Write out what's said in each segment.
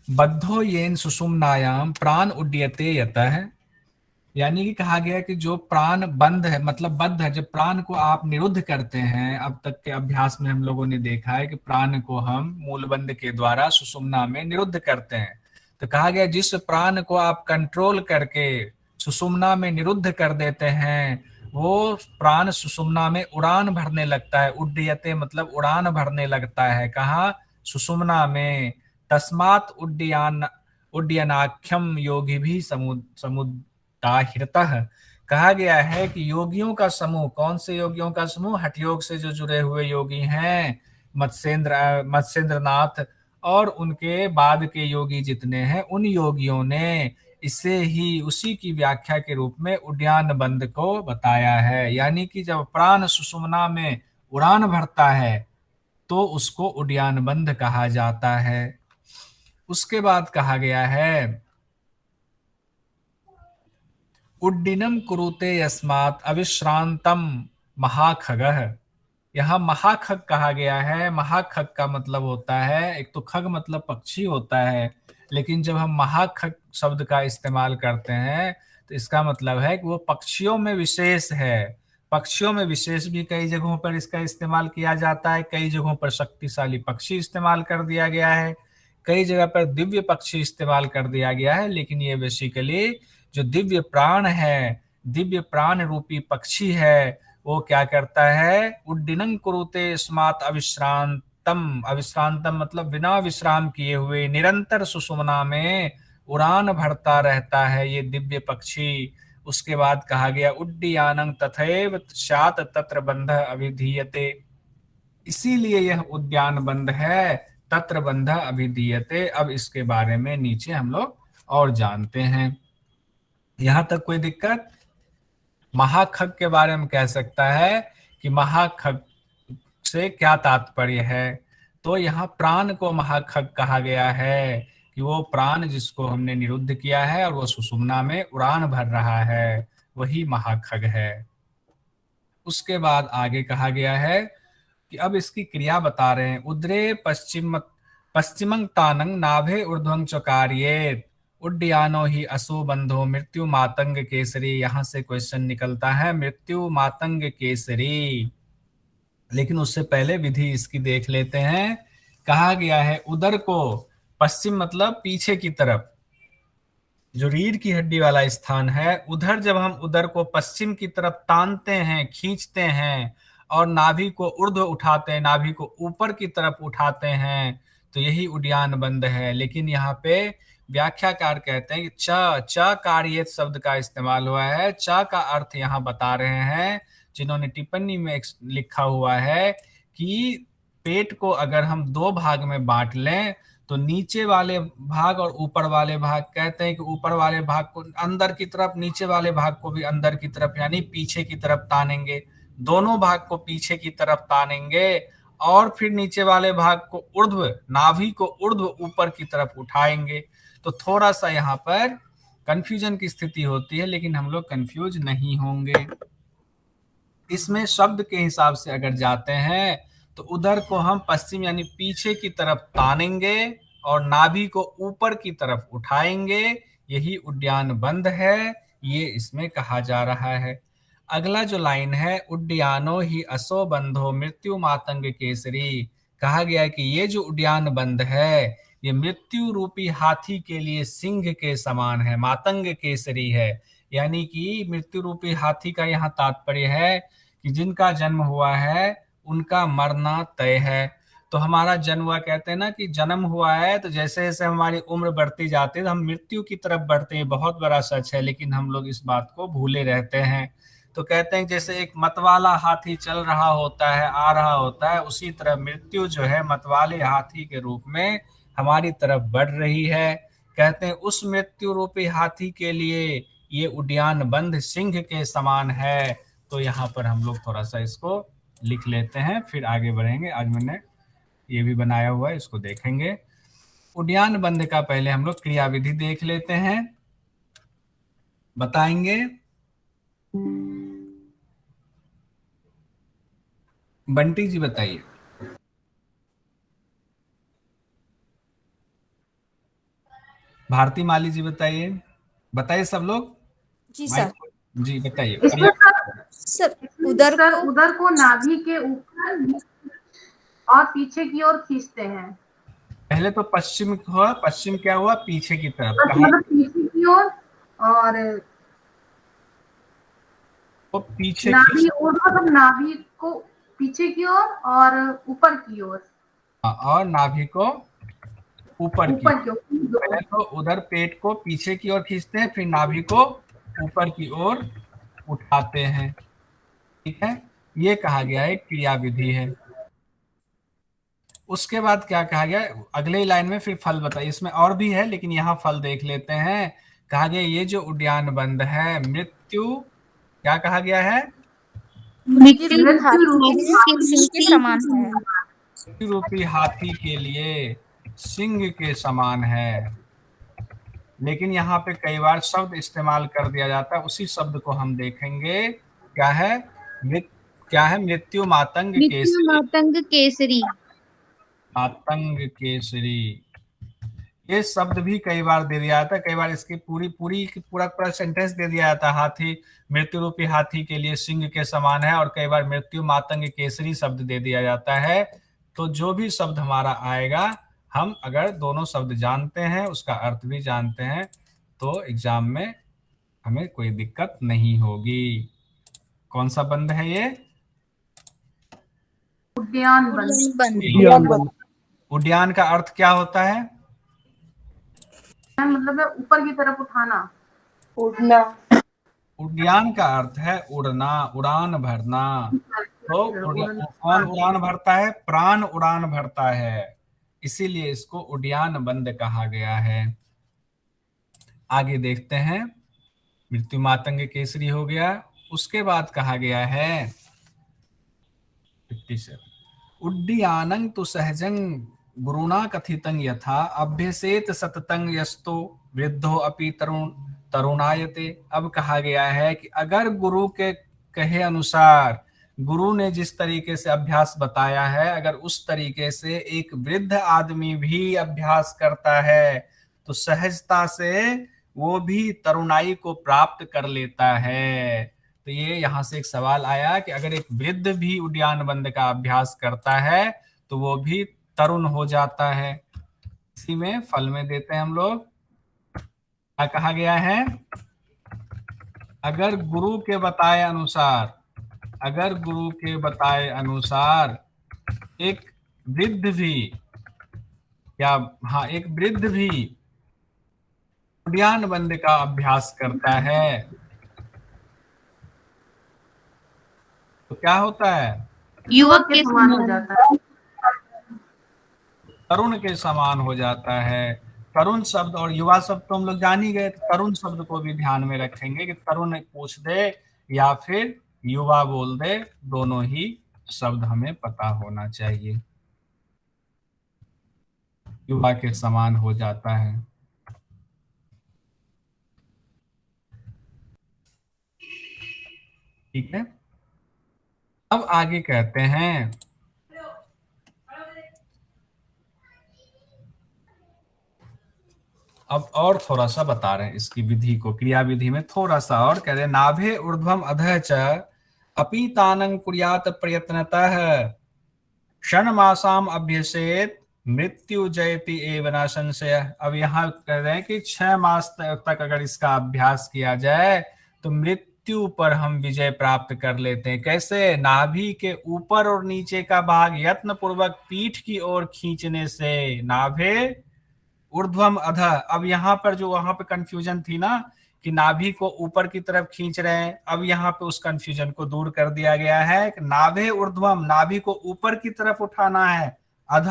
बद्धो येन सुषुम्नायाम प्राण उड्डयते यतः। यानी कि कहा गया कि जो प्राण बंद है, मतलब बद्ध है, जब प्राण को आप निरुद्ध करते हैं, अब तक के अभ्यास में हम लोगों ने देखा है कि प्राण को हम मूलबंध के द्वारा सुषुम्ना में निरुद्ध करते हैं। तो कहा गया जिस प्राण को आप कंट्रोल करके सुषुम्ना में निरुद्ध कर देते हैं, वो प्राण सुषुम्ना में उड़ान भरने लगता है। उड्डयते मतलब उड़ान भरने लगता है। कहाँ? सुषुम्ना में। तस्मात् उड्डयन उड्डयनाख्यम योगी भी ताहिरतः। कहा गया है कि योगियों का समूह, कौन से योगियों का समूह? हठ योग से जो जुड़े हुए योगी हैं, मत्स्येंद्र नाथ और उनके बाद के योगी जितने हैं, उन योगियों ने इसे ही उसी की व्याख्या के रूप में उड्डयन बंद को बताया है। यानी कि जब प्राण सुषुम्ना में उड़ान भरता है तो उसको उड्डयन बंद कहा जाता है। उसके बाद कहा गया है उड्डीनम कुरुते यस्मात् अविश्रांतम महाखगः। यहाँ महाखग कहा गया है। महाखग का मतलब होता है, एक तो खग मतलब पक्षी होता है, लेकिन जब हम महाखग शब्द का इस्तेमाल करते हैं तो इसका मतलब है कि वो पक्षियों में विशेष है। पक्षियों में विशेष भी कई जगहों पर इसका इस्तेमाल किया जाता है। कई जगहों पर शक्तिशाली पक्षी इस्तेमाल कर दिया गया है, कई जगह पर दिव्य पक्षी इस्तेमाल कर दिया गया है। लेकिन ये बेसिकली जो दिव्य प्राण है, दिव्य प्राण रूपी पक्षी है, वो क्या करता है? उड्डीनं कुरुते स्मात् अविश्रांतम। अविश्रांतम मतलब बिना विश्राम किए हुए निरंतर सुषुम्ना में उड़ान भरता रहता है ये दिव्य पक्षी। उसके बाद कहा गया उड्डीयानं तथैव स्यात् तत्र बंधः अभिधीयते। इसीलिए यह उद्यान बंद है, तत्र बंधः अभिधीयते। अब इसके बारे में नीचे हम लोग और जानते हैं। यहां तक कोई दिक्कत? महाखग के बारे में कह सकता है कि महाखग से क्या तात्पर्य है? तो यहाँ प्राण को महाखग कहा गया है कि वो प्राण जिसको हमने निरुद्ध किया है और वो सुषुम्ना में उड़ान भर रहा है, वही महाखग है। उसके बाद आगे कहा गया है कि अब इसकी क्रिया बता रहे हैं। उद्रे पश्चिमं तानंग नाभे ऊर्ध्वं च कार्येत उड्डयानो ही असो बंधो मृत्यु मातंग केसरी। यहां से क्वेश्चन निकलता है मृत्यु मातंग केसरी। लेकिन उससे पहले विधि इसकी देख लेते हैं। कहा गया है उदर को पश्चिम मतलब पीछे की तरफ, जो रीढ़ की हड्डी वाला स्थान है, उधर जब हम उदर को पश्चिम की तरफ तानते हैं, खींचते हैं और नाभि को ऊर्ध्व उठाते हैं, नाभि को ऊपर की तरफ उठाते हैं, तो यही उड्डयन बंद है। लेकिन यहाँ पे व्याख्याकार कहते हैं कि च च कार्येत शब्द का इस्तेमाल हुआ है। च का अर्थ यहाँ बता रहे हैं जिन्होंने टिप्पणी में लिखा हुआ है कि पेट को अगर हम दो भाग में बांट लें तो नीचे वाले भाग और ऊपर वाले भाग, कहते हैं कि ऊपर वाले भाग को अंदर की तरफ, नीचे वाले भाग को भी अंदर की तरफ यानी पीछे की तरफ तानेंगे। दोनों भाग को पीछे की तरफ तानेंगे और फिर नीचे वाले भाग को ऊर्ध्व, नाभि को ऊर्ध्व ऊपर की तरफ उठाएंगे। तो थोड़ा सा यहाँ पर कंफ्यूजन की स्थिति होती है, लेकिन हम लोग कंफ्यूज नहीं होंगे। इसमें शब्द के हिसाब से अगर जाते हैं तो उधर को हम पश्चिम यानी पीछे की तरफ तानेंगे और नाभि को ऊपर की तरफ उठाएंगे। यही उड्डयन बंद है, ये इसमें कहा जा रहा है। अगला जो लाइन है उड्डयानो ही असो बंधो मृत्यु मातंग केसरी। कहा गया है कि ये जो उड्डयन बंद है ये मृत्यु रूपी हाथी के लिए सिंह के समान है, मातंग केसरी है। यानी कि मृत्यु रूपी हाथी का यहाँ तात्पर्य है कि जिनका जन्म हुआ है उनका मरना तय है। तो हमारा जन्म हुआ, कहते हैं ना कि जन्म हुआ है तो जैसे जैसे हमारी उम्र बढ़ती जाती है तो हम मृत्यु की तरफ बढ़ते हैं। बहुत बड़ा सच है, लेकिन हम लोग इस बात को भूले रहते हैं। तो कहते हैं जैसे एक मतवाला हाथी चल रहा होता है, आ रहा होता है, उसी तरह मृत्यु जो है मतवाले हाथी के रूप में हमारी तरफ बढ़ रही है। कहते हैं उस मृत्यु रूपी हाथी के लिए ये उड्डयन बंद सिंह के समान है। तो यहाँ पर हम लोग थोड़ा सा इसको लिख लेते हैं, फिर आगे बढ़ेंगे। आज मैंने ये भी बनाया हुआ है, इसको देखेंगे। उड्डयन बंद का पहले हम लोग क्रियाविधि देख लेते हैं, बताएंगे। बंटी जी बताइए। भारती माली जी बताइए, बताइए सब लोग। जी सर। माइक जी बताइए इसमें क्रिया। सर उधर सर को उधर को नाभि के ऊपर और पीछे की ओर खींचते हैं। पहले तो पश्चिम हुआ, पश्चिम क्या हुआ, पीछे की तरफ बस कहा, मतलब पीछे की ओर और वो पीछे खींच, नाभि मतलब नाभि को पीछे की ओर और ऊपर की ओर। और नाभि को ऊपर की ऊपर ओर। की ओर। पहले तो उधर पेट को पीछे की ओर खींचते हैं, फिर नाभि को ऊपर की ओर उठाते हैं। ठीक है, ये कहा गया है क्रिया विधि है। उसके बाद क्या कहा गया अगले लाइन में, फिर फल बताइए। इसमें और भी है लेकिन यहाँ फल देख लेते हैं। कहा गया ये जो उद्यान बंद है, मृत्यु क्या कहा गया है, मृत्यु रूपी मृत्यु हाथी के रूपी लिए सिंह के हाथी समान है। मृत्यु रूपी हाथी के लिए सिंह के समान है। लेकिन यहाँ पे कई बार शब्द इस्तेमाल कर दिया जाता है, उसी शब्द को हम देखेंगे। क्या है, मृत क्या है, मृत्यु मातंग मृत्यु केसरी। मातंग केसरी। मातंग केसरी, ये शब्द भी कई बार दे दिया जाता है। कई बार इसकी पूरा पूरा सेंटेंस दे दिया जाता है, हाथी मृत्यु रूपी हाथी के लिए सिंह के समान है, और कई बार मृत्यु मातंग केसरी शब्द दे दिया जाता है। तो जो भी शब्द हमारा आएगा, हम अगर दोनों शब्द जानते हैं, उसका अर्थ भी जानते हैं, तो एग्जाम में हमें कोई दिक्कत नहीं होगी। कौन सा बंद है ये, उद्यान बंद। उड़ियन बंद। उद्यान का अर्थ क्या होता है, मतलब है ऊपर की तरफ उठाना। उड़ना। उद्यान का अर्थ है उड़ना, उड़ान भरना। तो कौन उड़ान भरता है, प्राण उड़ान भरता है, इसीलिए इसको उद्यान बंद कहा गया है। आगे देखते हैं, मृत्यु मातंग केसरी हो गया। उसके बाद कहा गया है 57, उड्डीयानं तु सहजं गुरुणा कथितं यथा अभ्यसेत सततं यस्तो वृद्धो अपि तरुणायते। अब कहा गया है कि अगर गुरु के कहे अनुसार, गुरु ने जिस तरीके से अभ्यास बताया है, अगर उस तरीके से एक वृद्ध आदमी भी अभ्यास करता है, तो सहजता से वो भी तरुणाई को प्राप्त कर लेता है। तो ये यहाँ से एक सवाल आया कि अगर एक वृद्ध भी उद्यान बंद का अभ्यास करता है, तो वो भी तरुण हो जाता है। इसी में फल में देते हैं हम लोग, क्या कहा गया है, अगर गुरु के बताए अनुसार, अगर गुरु के बताए अनुसार एक वृद्ध भी, या हाँ एक वृद्ध भी उद्यान बंद का अभ्यास करता है, तो क्या होता है, युवक के समान हो जाता है। तरुण के समान हो जाता है। तरुण शब्द और युवा शब्द तो हम लोग जान ही गए, तरुण शब्द को भी ध्यान में रखेंगे कि तरुण पूछ दे या फिर युवा बोल दे, दोनों ही शब्द हमें पता होना चाहिए। युवा के समान हो जाता है। ठीक है, अब आगे कहते हैं, अब और थोड़ा सा बता रहे हैं इसकी विधि को, क्रिया विधि में थोड़ा सा और कह रहे हैं, नाभे ऊर्ध्वम अधः च अपीतानं कुर्यात प्रयत्नतः षण्मासाम अभ्यसेत मृत्यु जयति एव न संशय। अब यहाँ कह रहे हैं कि 6 मास तक अगर इसका अभ्यास किया जाए, तो मृत्यु पर हम विजय प्राप्त कर लेते हैं। कैसे, नाभि के ऊपर और नीचे का भाग यत्न पूर्वक पीठ की ओर खींचने से। नाभे ऊर्ध्वम अध, अब यहाँ पर जो वहां पे कंफ्यूजन थी ना कि नाभि को ऊपर की तरफ खींच रहे हैं, अब यहाँ पे उस कंफ्यूजन को दूर कर दिया गया है कि नाभे ऊर्ध्वम, नाभि को ऊपर की तरफ उठाना है, अध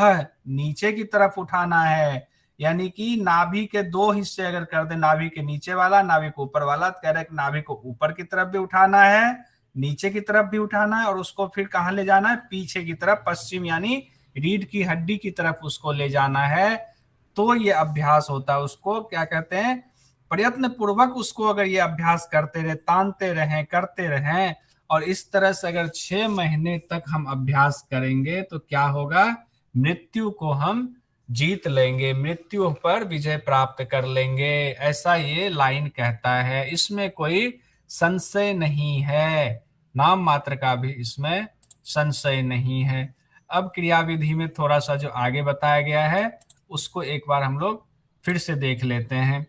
नीचे की तरफ उठाना है। यानी कि नाभि के 2 हिस्से अगर कर दे, नाभि के नीचे वाला, नाभि को ऊपर वाला, तो कह रहे हैं कि नाभि को ऊपर की तरफ भी उठाना है, नीचे की तरफ भी उठाना है, और उसको फिर कहाँ ले जाना है, पीछे की तरफ, पश्चिम यानी रीढ़ की हड्डी की तरफ उसको ले जाना है। तो ये अभ्यास होता है, उसको क्या कहते हैं, प्रयत्न पूर्वक उसको अगर ये अभ्यास करते रहे, तानते रहें, करते रहें, और इस तरह से अगर 6 महीने तक हम अभ्यास करेंगे, तो क्या होगा, मृत्यु को हम जीत लेंगे, मृत्यु पर विजय प्राप्त कर लेंगे, ऐसा ये लाइन कहता है। इसमें कोई संशय नहीं है, नाम मात्र का भी इसमें संशय नहीं है। अब क्रियाविधि में थोड़ा सा जो आगे बताया गया है उसको एक बार हम लोग फिर से देख लेते हैं।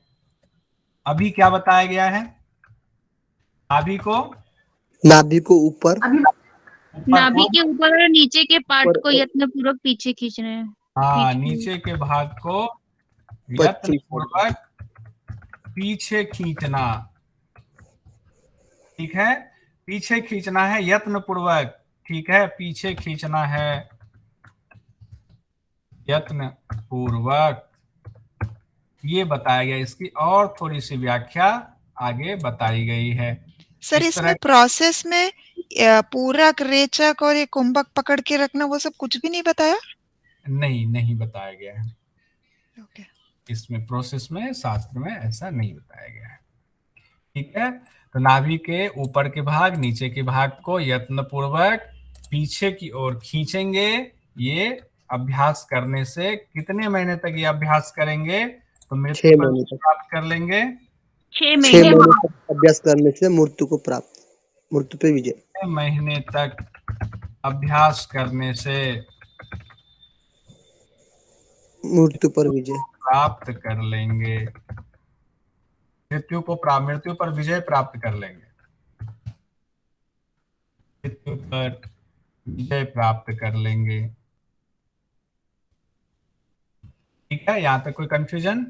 अभी क्या बताया गया है? नाभि को ऊपर अभी नाभि के ऊपर और नीचे के पार्ट को यत्न पूर्वक पीछे खींच रहे हैं। हाँ, नीचे के भाग को यत्न पूर्वक पीछे खींचना। ठीक है, पीछे खींचना है यत्न पूर्वक। ठीक है, पीछे खींचना है यत्न पूर्वक, ये बताया गया। इसकी और थोड़ी सी व्याख्या आगे बताई गई है। सर इसमें प्रोसेस में पूरक, रेचक और ये कुंभक पकड़ के रखना वो सब कुछ भी नहीं बताया? नहीं बताया गया है। ओके। इसमें प्रोसेस में शास्त्र में ऐसा नहीं बताया गया है। ठीक है, तो नाभि के ऊपर के भाग नीचे के भाग को यत्न पूर्वक पीछे की ओर खींचेंगे। ये अभ्यास करने से कितने महीने तक ये अभ्यास करेंगे तो मृत्यु प्राप्त कर लेंगे? 6 6 महीने महीने तक अभ्यास करने से मृत्यु पे विजय। 6 महीने तक अभ्यास करने से मृत्यु पर विजय प्राप्त कर लेंगे, मृत्यु पर विजय प्राप्त कर लेंगे, मृत्यु पर विजय प्राप्त कर लेंगे। ठीक है, यहाँ तक कोई कंफ्यूजन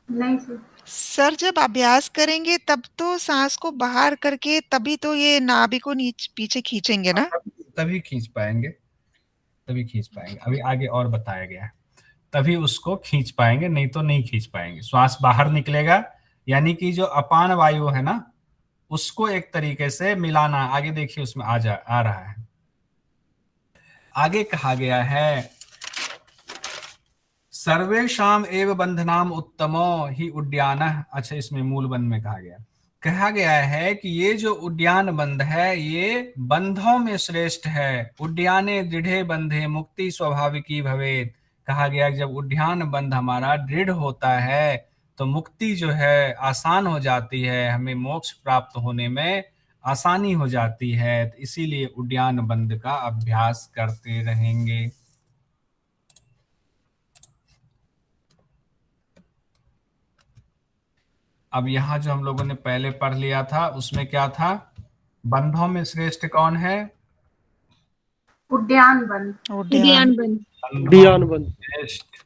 नहीं सर। सर जब अभ्यास करेंगे तब तो सांस को बाहर करके तभी तो ये नाभि को पीछे खींचेंगे ना? तभी खींच पाएंगे, अभी आगे और बताया गया है, तभी उसको खींच पाएंगे, नहीं तो नहीं खींच पाएंगे। श्वास बाहर निकलेगा, यानी कि जो अपान वायु है ना उसको एक तरीके से मिलाना। आगे देखिए उसमें आ रहा है। आगे कहा गया है सर्वेषाम एव बंधनाम उत्तमो ही उद्यानः। अच्छा, इसमें मूल बंध में कहा गया है कि ये जो उद्यान बंध है ये बंधों में श्रेष्ठ है। उद्याने दृढ़े बंधे मुक्ति स्वाभाविकी भवेत। कहा गया कि जब उद्यान बंध हमारा दृढ़ होता है तो मुक्ति जो है आसान हो जाती है, हमें मोक्ष प्राप्त होने में आसानी हो जाती है। तो इसीलिए उद्यान बंध का अभ्यास करते रहेंगे। अब यहाँ जो हम लोगों ने पहले पढ़ लिया था उसमें क्या था? बंधों में श्रेष्ठ कौन है? उद्यान बंध। उद्यान बंध। श्रेष्ठ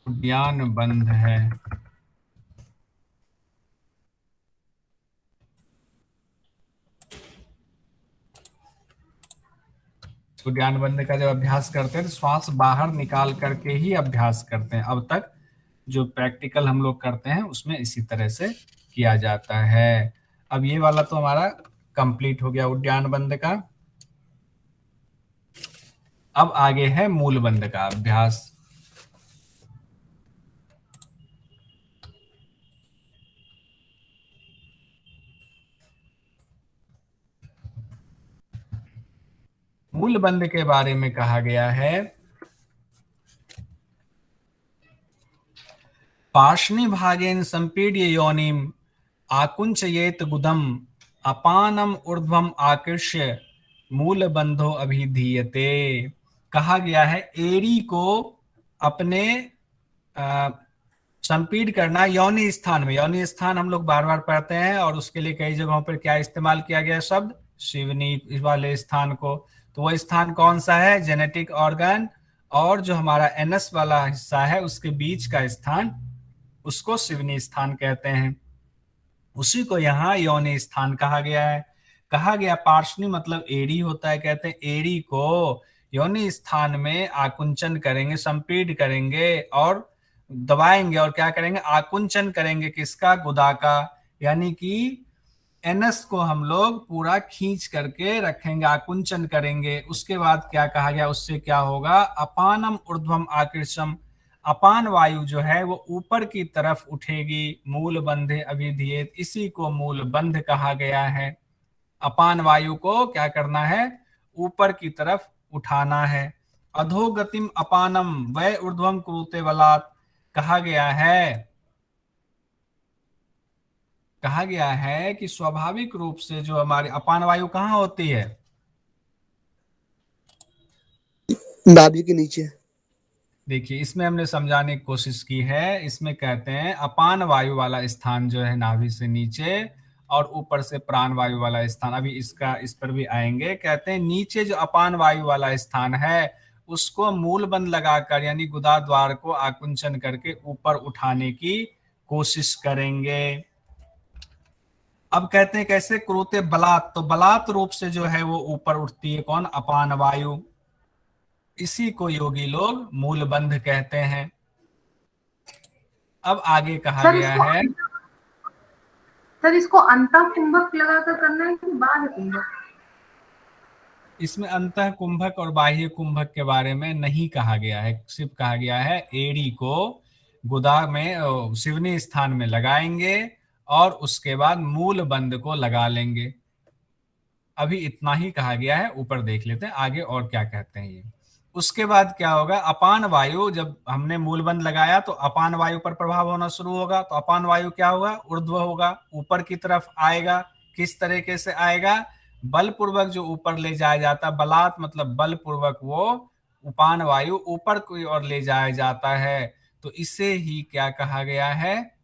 उद्यान बंध है। उद्यान बंध का जब अभ्यास करते हैं तो श्वास बाहर निकाल करके ही अभ्यास करते हैं। अब तक जो प्रैक्टिकल हम लोग करते हैं उसमें इसी तरह से किया जाता है। अब ये वाला तो हमारा कंप्लीट हो गया उद्यान बंध का। अब आगे है मूल बंध का अभ्यास। मूल बंध के बारे में कहा गया है पार्ष्णि भागेन संपीड्य योनिम आकुंचयेत गुदम अपानम ऊर्ध्वम आकृष्य मूल बंधो अभिधीयते। कहा गया है एड़ी को अपने संपीड करना योनि स्थान में। योनि स्थान हम लोग बार बार पढ़ते हैं और उसके लिए कई जगहों पर क्या इस्तेमाल किया गया शब्द? शिवनी वाले स्थान को। तो वह स्थान कौन सा है? जेनेटिक ऑर्गन और जो हमारा एनस वाला हिस्सा है उसके बीच का स्थान, उसको शिवनी स्थान कहते हैं। उसी को यहाँ योनि स्थान कहा गया है। कहा गया पार्ष्णि मतलब एड़ी होता है। कहते हैं एड़ी को योनि स्थान में आकुंचन करेंगे, संपीड करेंगे और दबाएंगे और क्या करेंगे? आकुंचन करेंगे। किसका? गुदा का। यानी कि एनस को हम लोग पूरा खींच करके रखेंगे, आकुंचन करेंगे। उसके बाद क्या कहा गया? उससे क्या होगा? अपानम ऊर्ध्वम आकृष्यम। अपान वायु जो है वो ऊपर की तरफ उठेगी। मूल बंधे अभिधीयेत, इसी को मूल बंध कहा गया है। अपान वायु को क्या करना है? ऊपर की तरफ उठाना है। अधोगतिम अपानम वै ऊर्ध्वम कुरुते बलात्, कहा गया है कि स्वाभाविक रूप से जो हमारी अपान वायु कहाँ होती है? नाभि के नीचे। देखिए, इसमें हमने समझाने की कोशिश की है। इसमें कहते हैं अपान वायु वाला स्थान जो है नाभि से नीचे, और ऊपर से प्राण वायु वाला स्थान। अभी इस पर भी आएंगे। कहते हैं नीचे जो अपान वायु वाला स्थान है उसको मूल बंद लगाकर, यानी गुदा द्वार को आकुंचन करके ऊपर उठाने की कोशिश करेंगे। अब कहते हैं कैसे? क्रूते बलात्, तो बलात् रूप से जो है वो ऊपर उठती है। कौन? अपान वायु। इसी को योगी लोग मूल बंध कहते हैं। अब आगे कहा सर गया है, इसको अंतः कुंभक लगाकर करना है कि बाह्य कुंभक? इसमें अंतः कुंभक और बाह्य कुंभक के बारे में नहीं कहा गया है। सिर्फ कहा गया है एड़ी को गुदा में शिवनी स्थान में लगाएंगे और उसके बाद मूल बंद को लगा लेंगे। अभी इतना ही कहा गया है। ऊपर देख लेते हैं आगे और क्या कहते हैं ये। उसके बाद क्या होगा? अपान वायु, जब हमने मूलबंद लगाया तो अपान वायु पर प्रभाव होना शुरू होगा। तो अपान वायु क्या होगा? ऊर्ध्व होगा, ऊपर की तरफ आएगा। किस तरीके से आएगा? बलपूर्वक जो ऊपर ले जाया जाता है। बलात् मतलब बलपूर्वक वो उपान वायु ऊपर की ओर ले जाया जाता है। तो इसे ही क्या कहा गया है?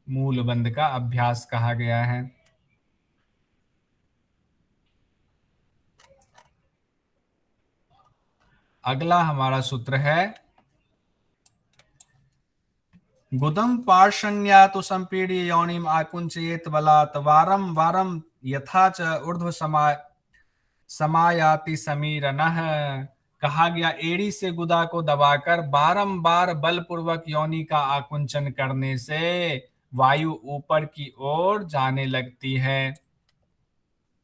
मूलबंद का अभ्यास कहा गया है। अगला हमारा सूत्र है गुदम पार्षण्या तो संपीड्य योनिम आकुंचयेत बलात् वारम वारम यथा च ऊर्ध्व समायाति समीरनः। कहा गया एड़ी से गुदा को दबाकर बारंबार बलपूर्वक योनि का आकुंचन करने से वायु ऊपर की ओर जाने लगती है।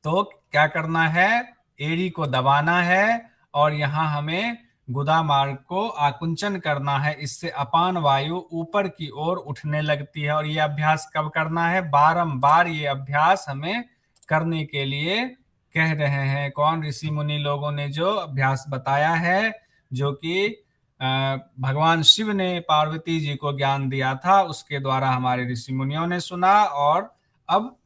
तो क्या करना है? एड़ी को दबाना है और यहां हमें गुदा मार्ग को आकुंचन करना है। इससे अपान वायु ऊपर की ओर उठने लगती है। और ये अभ्यास कब करना है? बारंबार ये अभ्यास हमें करने के लिए कह रहे हैं। कौन? ऋषि मुनि लोगों ने जो अभ्यास बताया है, जो कि भगवान शिव ने पार्वती जी को ज्ञान दिया था, उसके द्वारा हमारे ऋषि मुनियों ने सुना और अब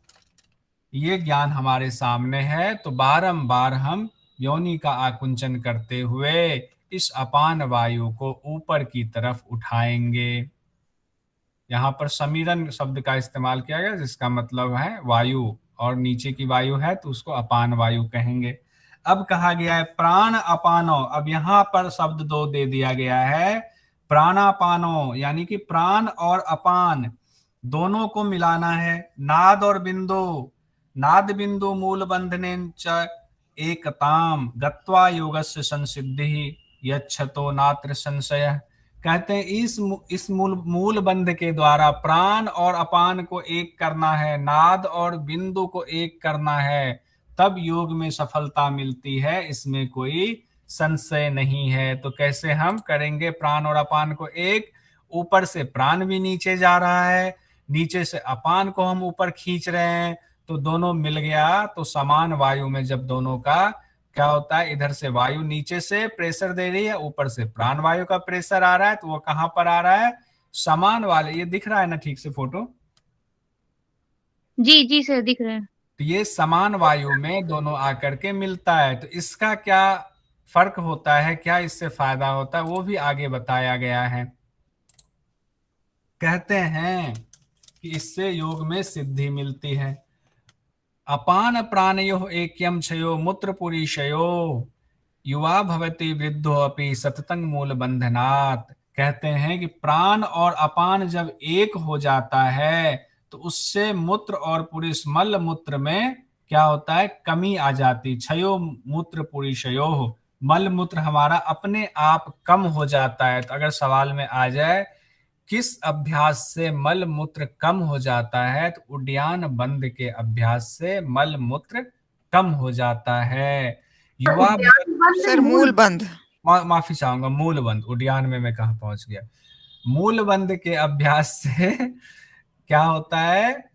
ये ज्ञान हमारे सामने है। तो बारंबार हम योनि का आकुंचन करते हुए इस अपान वायु को ऊपर की तरफ उठाएंगे। यहाँ पर समीरन शब्द का इस्तेमाल किया गया, जिसका मतलब है वायु, और नीचे की वायु है तो उसको अपान वायु कहेंगे। अब कहा गया है प्राण अपानो। अब यहाँ पर शब्द दो दे दिया गया है, प्राणापानो, यानी कि प्राण और अपान दोनों को मिलाना है। नाद और बिंदु, नाद बिंदु मूल बंधने च एकताम गत्वा योगस्य संसिद्धि यच्छतो नात्र संशय। कहते हैं इस मूल बंध के द्वारा प्राण और अपान को एक करना है, नाद और बिंदु को एक करना है, तब योग में सफलता मिलती है। इसमें कोई संशय नहीं है। तो कैसे हम करेंगे प्राण और अपान को एक? ऊपर से प्राण भी नीचे जा रहा है, नीचे से अपान को हम ऊपर खींच रहे हैं, तो दोनों मिल गया। तो समान वायु में जब दोनों का क्या होता है, इधर से वायु नीचे से प्रेशर दे रही है, ऊपर से प्राण वायु का प्रेशर आ रहा है, तो वो कहां पर आ रहा है? समान वाले। ये दिख रहा है ना ठीक से फोटो? जी जी सर, दिख रहे हैं। तो ये समान वायु में दोनों आकर के मिलता है। तो इसका क्या फर्क होता है, क्या इससे फायदा होता है, वो भी आगे बताया गया है। कहते हैं कि इससे योग में सिद्धि मिलती है। अपान प्राणयो ऐक्यम क्षयो मूत्र पुरीशयो युवा भवति वृद्धो अपि सततंग मूल बंधनात्। कहते हैं कि प्राण और अपान जब एक हो जाता है तो उससे मूत्र और पुरुष मल मूत्र में क्या होता है? कमी आ जाती। क्षयो मूत्र पुरीशयो, मल मूत्र हमारा अपने आप कम हो जाता है। तो अगर सवाल में आ जाए किस अभ्यास से मल मूत्र कम हो जाता है, तो उड्डयन बंद के अभ्यास से मल मूत्र कम हो जाता है। युवा सर मूल बंद, माफी चाहूंगा, मूल बंद। उड्डयन में मैं कहाँ पहुंच गया? मूल बंद के अभ्यास से क्या होता है?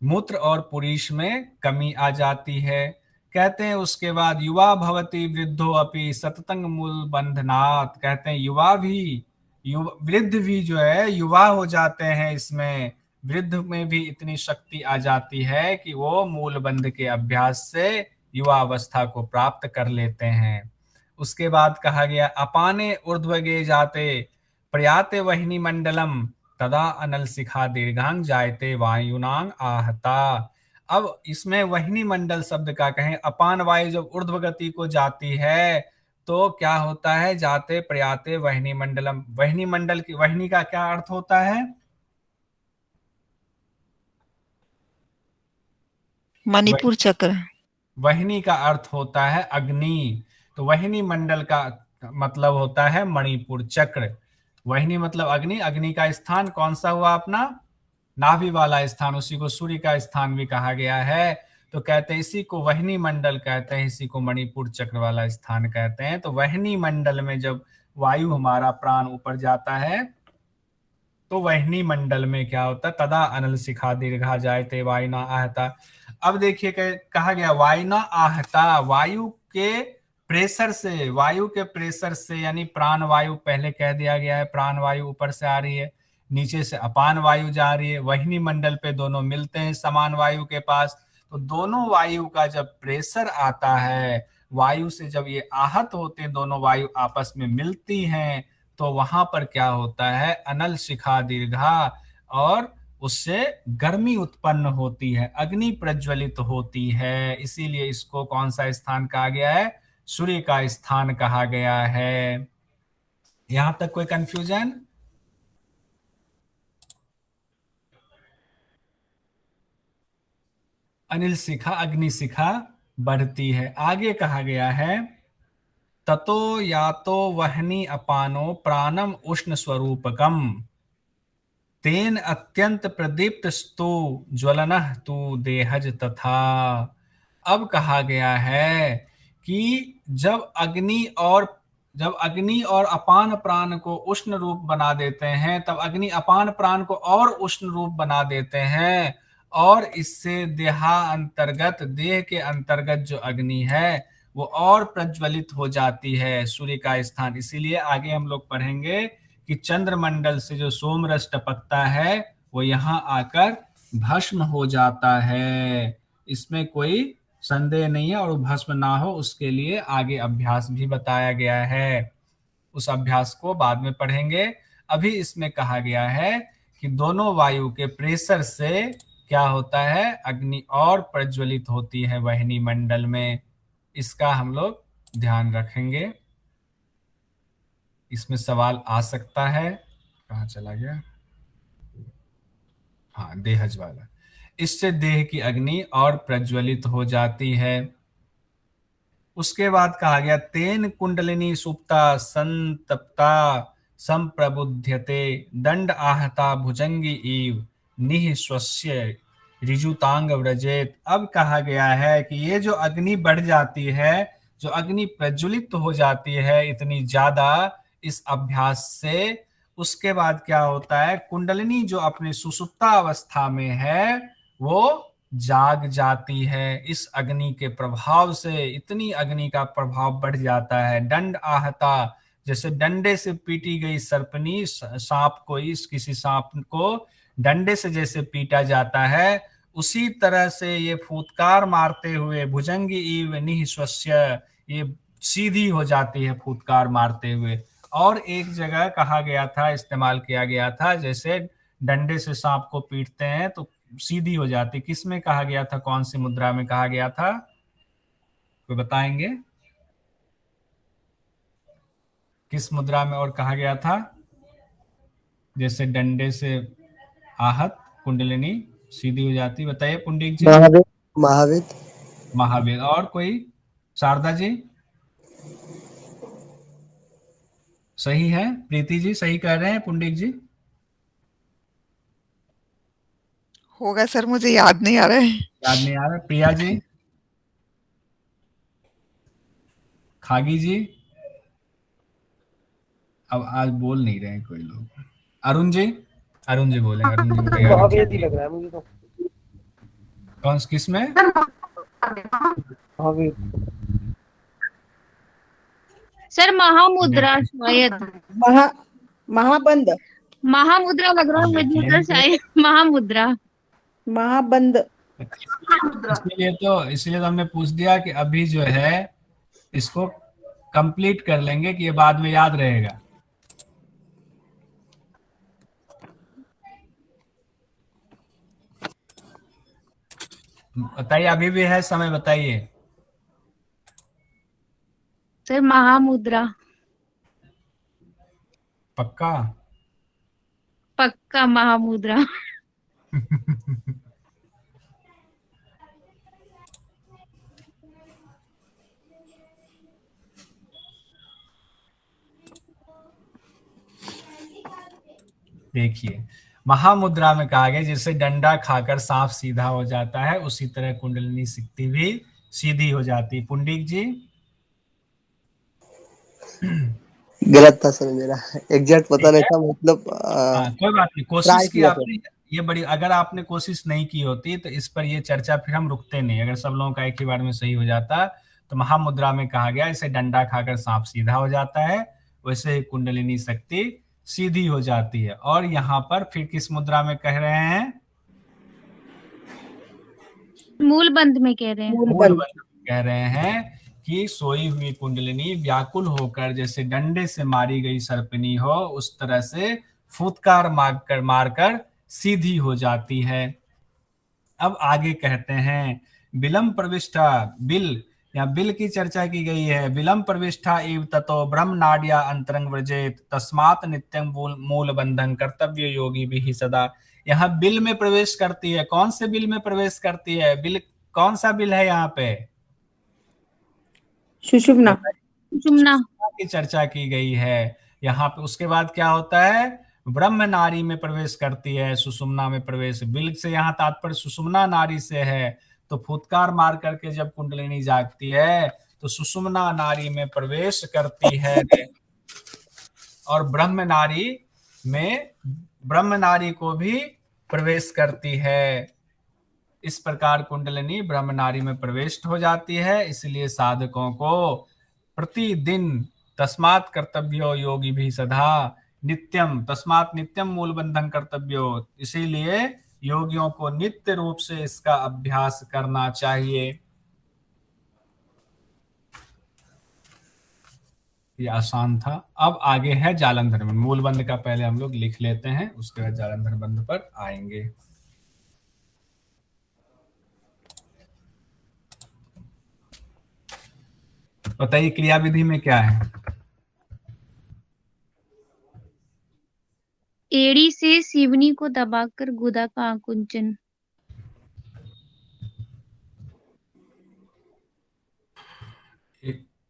मूत्र और पुरीश में कमी आ जाती है। कहते हैं उसके बाद युवा भवति वृद्धो अपि सततं मूल बंधनात्, कहते हैं युवा भी, वृद्ध भी जो है युवा हो जाते हैं, इसमें वृद्ध में भी इतनी शक्ति आ जाती है कि वो मूल बंध के अभ्यास से युवा अवस्था को प्राप्त कर लेते हैं। उसके बाद कहा गया अपाने ऊर्ध्वगे जाते प्रयाते वहिनी मंडलम तदा अनल शिखा दीर्घांग जायते वायुनांग आहता। अब इसमें वहिनी मंडल शब्द का कहें, अपान वायु जब ऊर्ध्व गति को जाती है तो क्या होता है, जाते प्रयाते वहिनी मंडलम। वहिनी मंडल की, वहिनी का क्या अर्थ होता है? मणिपुर चक्र। वहिनी का अर्थ होता है अग्नि, तो वहिनी मंडल का मतलब होता है मणिपुर चक्र। वहिनी मतलब अग्नि, अग्नि का स्थान कौन सा हुआ अपना? नाभि वाला स्थान, उसी को सूर्य का स्थान भी कहा गया है। तो कहते हैं इसी को वहिनी मंडल कहते हैं, इसी को मणिपुर चक्र वाला स्थान कहते हैं। तो वहिनी मंडल में जब वायु हमारा प्राण ऊपर जाता है तो वहिनी मंडल में क्या होता है, तदा अनल शिखा दीर्घा जायते वायुना आहता। अब देखिए कहा गया वायुना आहता, वायु के प्रेशर से, वायु के प्रेशर से, यानी प्राण वायु पहले कह दिया गया है, प्राण वायु ऊपर से आ रही है, नीचे से अपान वायु जा रही है, वहिनी मंडल पे दोनों मिलते हैं समान वायु के पास। तो दोनों वायु का जब प्रेशर आता है, वायु से जब ये आहत होते हैं, दोनों वायु आपस में मिलती हैं, तो वहां पर क्या होता है, अनल शिखा दीर्घा, और उससे गर्मी उत्पन्न होती है, अग्नि प्रज्वलित होती है। इसीलिए इसको कौन सा स्थान कहा गया है? सूर्य का स्थान कहा गया है। यहां तक कोई कंफ्यूजन? अनिल शिखा, अग्नि शिखा बढ़ती है। आगे कहा गया है ततो यातो वहनी अपानो प्राणम उष्ण स्वरूपकम तेन अत्यंत प्रदीप्त स्तु ज्वलन तु देहज तथा। अब कहा गया है कि जब अग्नि और अपान प्राण को उष्ण रूप बना देते हैं, तब अग्नि अपान प्राण को और उष्ण रूप बना देते हैं, और इससे देह के अंतर्गत जो अग्नि है वो और प्रज्वलित हो जाती है, सूर्य का स्थान। इसीलिए आगे हम लोग पढ़ेंगे कि चंद्रमंडल से जो सोमरस टपकता है वो यहाँ आकर भस्म हो जाता है, इसमें कोई संदेह नहीं है। और भस्म ना हो उसके लिए आगे अभ्यास भी बताया गया है, उस अभ्यास को बाद में पढ़ेंगे। अभी इसमें कहा गया है कि दोनों वायु के प्रेशर से क्या होता है, अग्नि और प्रज्वलित होती है वहिनी मंडल में। इसका हम लोग ध्यान रखेंगे, इसमें सवाल आ सकता है। कहाँ चला गया? हाँ, देहज वाला। इससे देह की अग्नि और प्रज्वलित हो जाती है। उसके बाद कहा गया तेन कुंडलिनी सुप्ता संतप्ता संप्रबुध्यते दंड आहता भुजंगी इव निःश्वस्य ऋजुतांग व्रजेत। अब कहा गया है कि ये जो अग्नि बढ़ जाती है, जो अग्नि प्रज्वलित हो जाती है इतनी ज्यादा इस अभ्यास से, उसके बाद क्या होता है, कुंडलिनी जो अपने सुसुप्ता अवस्था में है वो जाग जाती है इस अग्नि के प्रभाव से। इतनी अग्नि का प्रभाव बढ़ जाता है। दंड आहता, जैसे डंडे से पीटी गई सर्पनी, सांप को, इस किसी सांप को डंडे से जैसे पीटा जाता है, उसी तरह से ये फूतकार मारते हुए भुजंगी इव निःश्वस्य, ये सीधी हो जाती है फूतकार मारते हुए। और एक जगह कहा गया था, इस्तेमाल किया गया था, जैसे डंडे से सांप को पीटते हैं तो सीधी हो जाती। किसमें कहा गया था, कौन सी मुद्रा में कहा गया था, कोई बताएंगे? किस मुद्रा में और कहा गया था? जैसे डंडे से आहत कुंडलिनी सीधी हो जाती, बताइए पुंडिक जी। महावीर। महावीर। महावीर। और कोई? शारदा जी सही है, प्रीति जी सही कह रहे हैं, पुंडिक जी होगा सर, मुझे याद नहीं आ रहा है। याद नहीं आ रहा। प्रिया जी, खागी जी, अब आज बोल नहीं रहे कोई लोग। अरुण जी, अरुण जी बोले, अरुण जी को महावीर ही लग रहा है मुझे तो। कौन किस में? अभी सर महामुद्रा शायद, महाबंद महामुद्रा लग रहा है मुझे तो, शायद महामुद्रा। महाबंद। इसीलिए तो हमने पूछ दिया कि अभी जो है इसको कंप्लीट कर लेंगे कि ये बाद में याद रहेगा। बताइए, अभी भी है समय, बताइए। सर महामुद्रा। पक्का? पक्का महामुद्रा। देखिए, महामुद्रा में कहा गया जैसे डंडा खाकर सांप सीधा हो जाता है, उसी तरह कुंडलिनी शक्ति भी सीधी हो जाती है। पुंडिक जी? गलत था सर, मेरा एग्जैक्ट पता नहीं था, मतलब कोई बात नहीं, कोशिश ट्राई की किया आपने, ये बड़ी, अगर आपने कोशिश नहीं की होती तो इस पर ये चर्चा फिर हम रुकते नहीं। अगर सब लोगों का एक ही बार में सही हो जाता तो महामुद्रा में कहा गया इसे डंडा खाकर सांप सीधा हो जाता है, वैसे ही कुंडलिनी शक्ति सीधी हो जाती है। और यहाँ पर फिर किस मुद्रा में कह रहे हैं? मूल बंद में कह रहे हैं। मूल बंद में कह रहे हैं कि सोई हुई कुंडलिनी व्याकुल होकर जैसे डंडे से मारी गई सर्पिनी हो, उस तरह से फुतकार मारकर सीधी हो जाती है। अब आगे कहते हैं, बिलम प्रविष्टा, बिल या बिल की चर्चा की गई है। बिलम प्रविष्टा इव ततो ब्रह्म नाड्या अंतरंग व्रजेत तस्मात् नित्यं मूल बंधन कर्तव्य योगी भी सदा। यहाँ बिल में प्रवेश करती है। कौन से बिल में प्रवेश करती है? बिल कौन सा बिल है यहाँ पे? सुषुम्ना। सुषुम्ना की चर्चा की गई है यहाँ पे। उसके बाद क्या होता है? ब्रह्म नारी में प्रवेश करती है, सुषुम्ना में प्रवेश। बिल से यहाँ तात्पर्य सुषुम्ना नारी से है। तो फुतकार मार करके जब कुंडलिनी जागती है तो सुषुम्ना नारी में प्रवेश करती है और ब्रह्म नारी को भी प्रवेश करती है। इस प्रकार कुंडलिनी ब्रह्म नारी में प्रविष्ट हो जाती है। इसलिए साधकों को प्रतिदिन तस्मात् कर्तव्यो योगी भी सदा नित्यम, तस्मात् नित्यम मूल बंधन कर्तव्यो, इसीलिए योगियों को नित्य रूप से इसका अभ्यास करना चाहिए। ये आसान था। अब आगे है जालंधर बंध। मूल बंध का पहले हम लोग लिख लेते हैं, उसके बाद जालंधर बंध पर आएंगे। बताइए क्रिया विधि में क्या है? एड़ी से सिवनी को दबाकर गुदा का आकुंचन।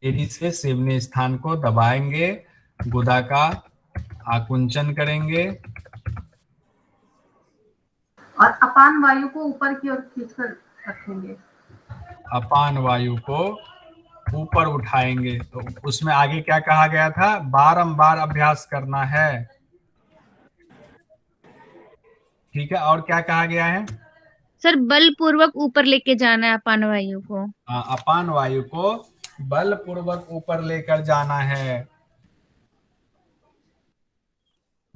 एड़ी से सिवनी स्थान को दबाएंगे, गुदा का आकुंचन करेंगे और अपान वायु को ऊपर की ओर खींचकर रखेंगे। अपान वायु को ऊपर उठाएंगे। तो उसमें आगे क्या कहा गया था? बारंबार अभ्यास करना है। ठीक है, और क्या कहा गया है? सर बलपूर्वक ऊपर लेके जाना है अपान वायु को। अपान वायु को बलपूर्वक ऊपर लेकर जाना है।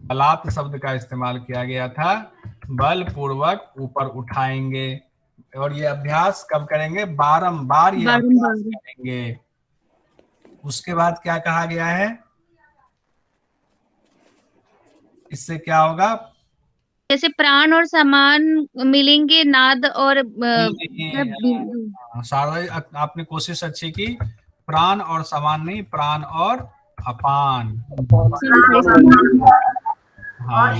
बलात् शब्द का इस्तेमाल किया गया था। बलपूर्वक ऊपर उठाएंगे। और ये अभ्यास कब करेंगे? बारंबार ये अभ्यास करेंगे। उसके बाद क्या कहा गया है? इससे क्या होगा? जैसे प्राण और समान मिलेंगे, नाद और शारदा, आपने कोशिश अच्छी की। प्राण और समान नहीं, प्राण और अपान। हाँ,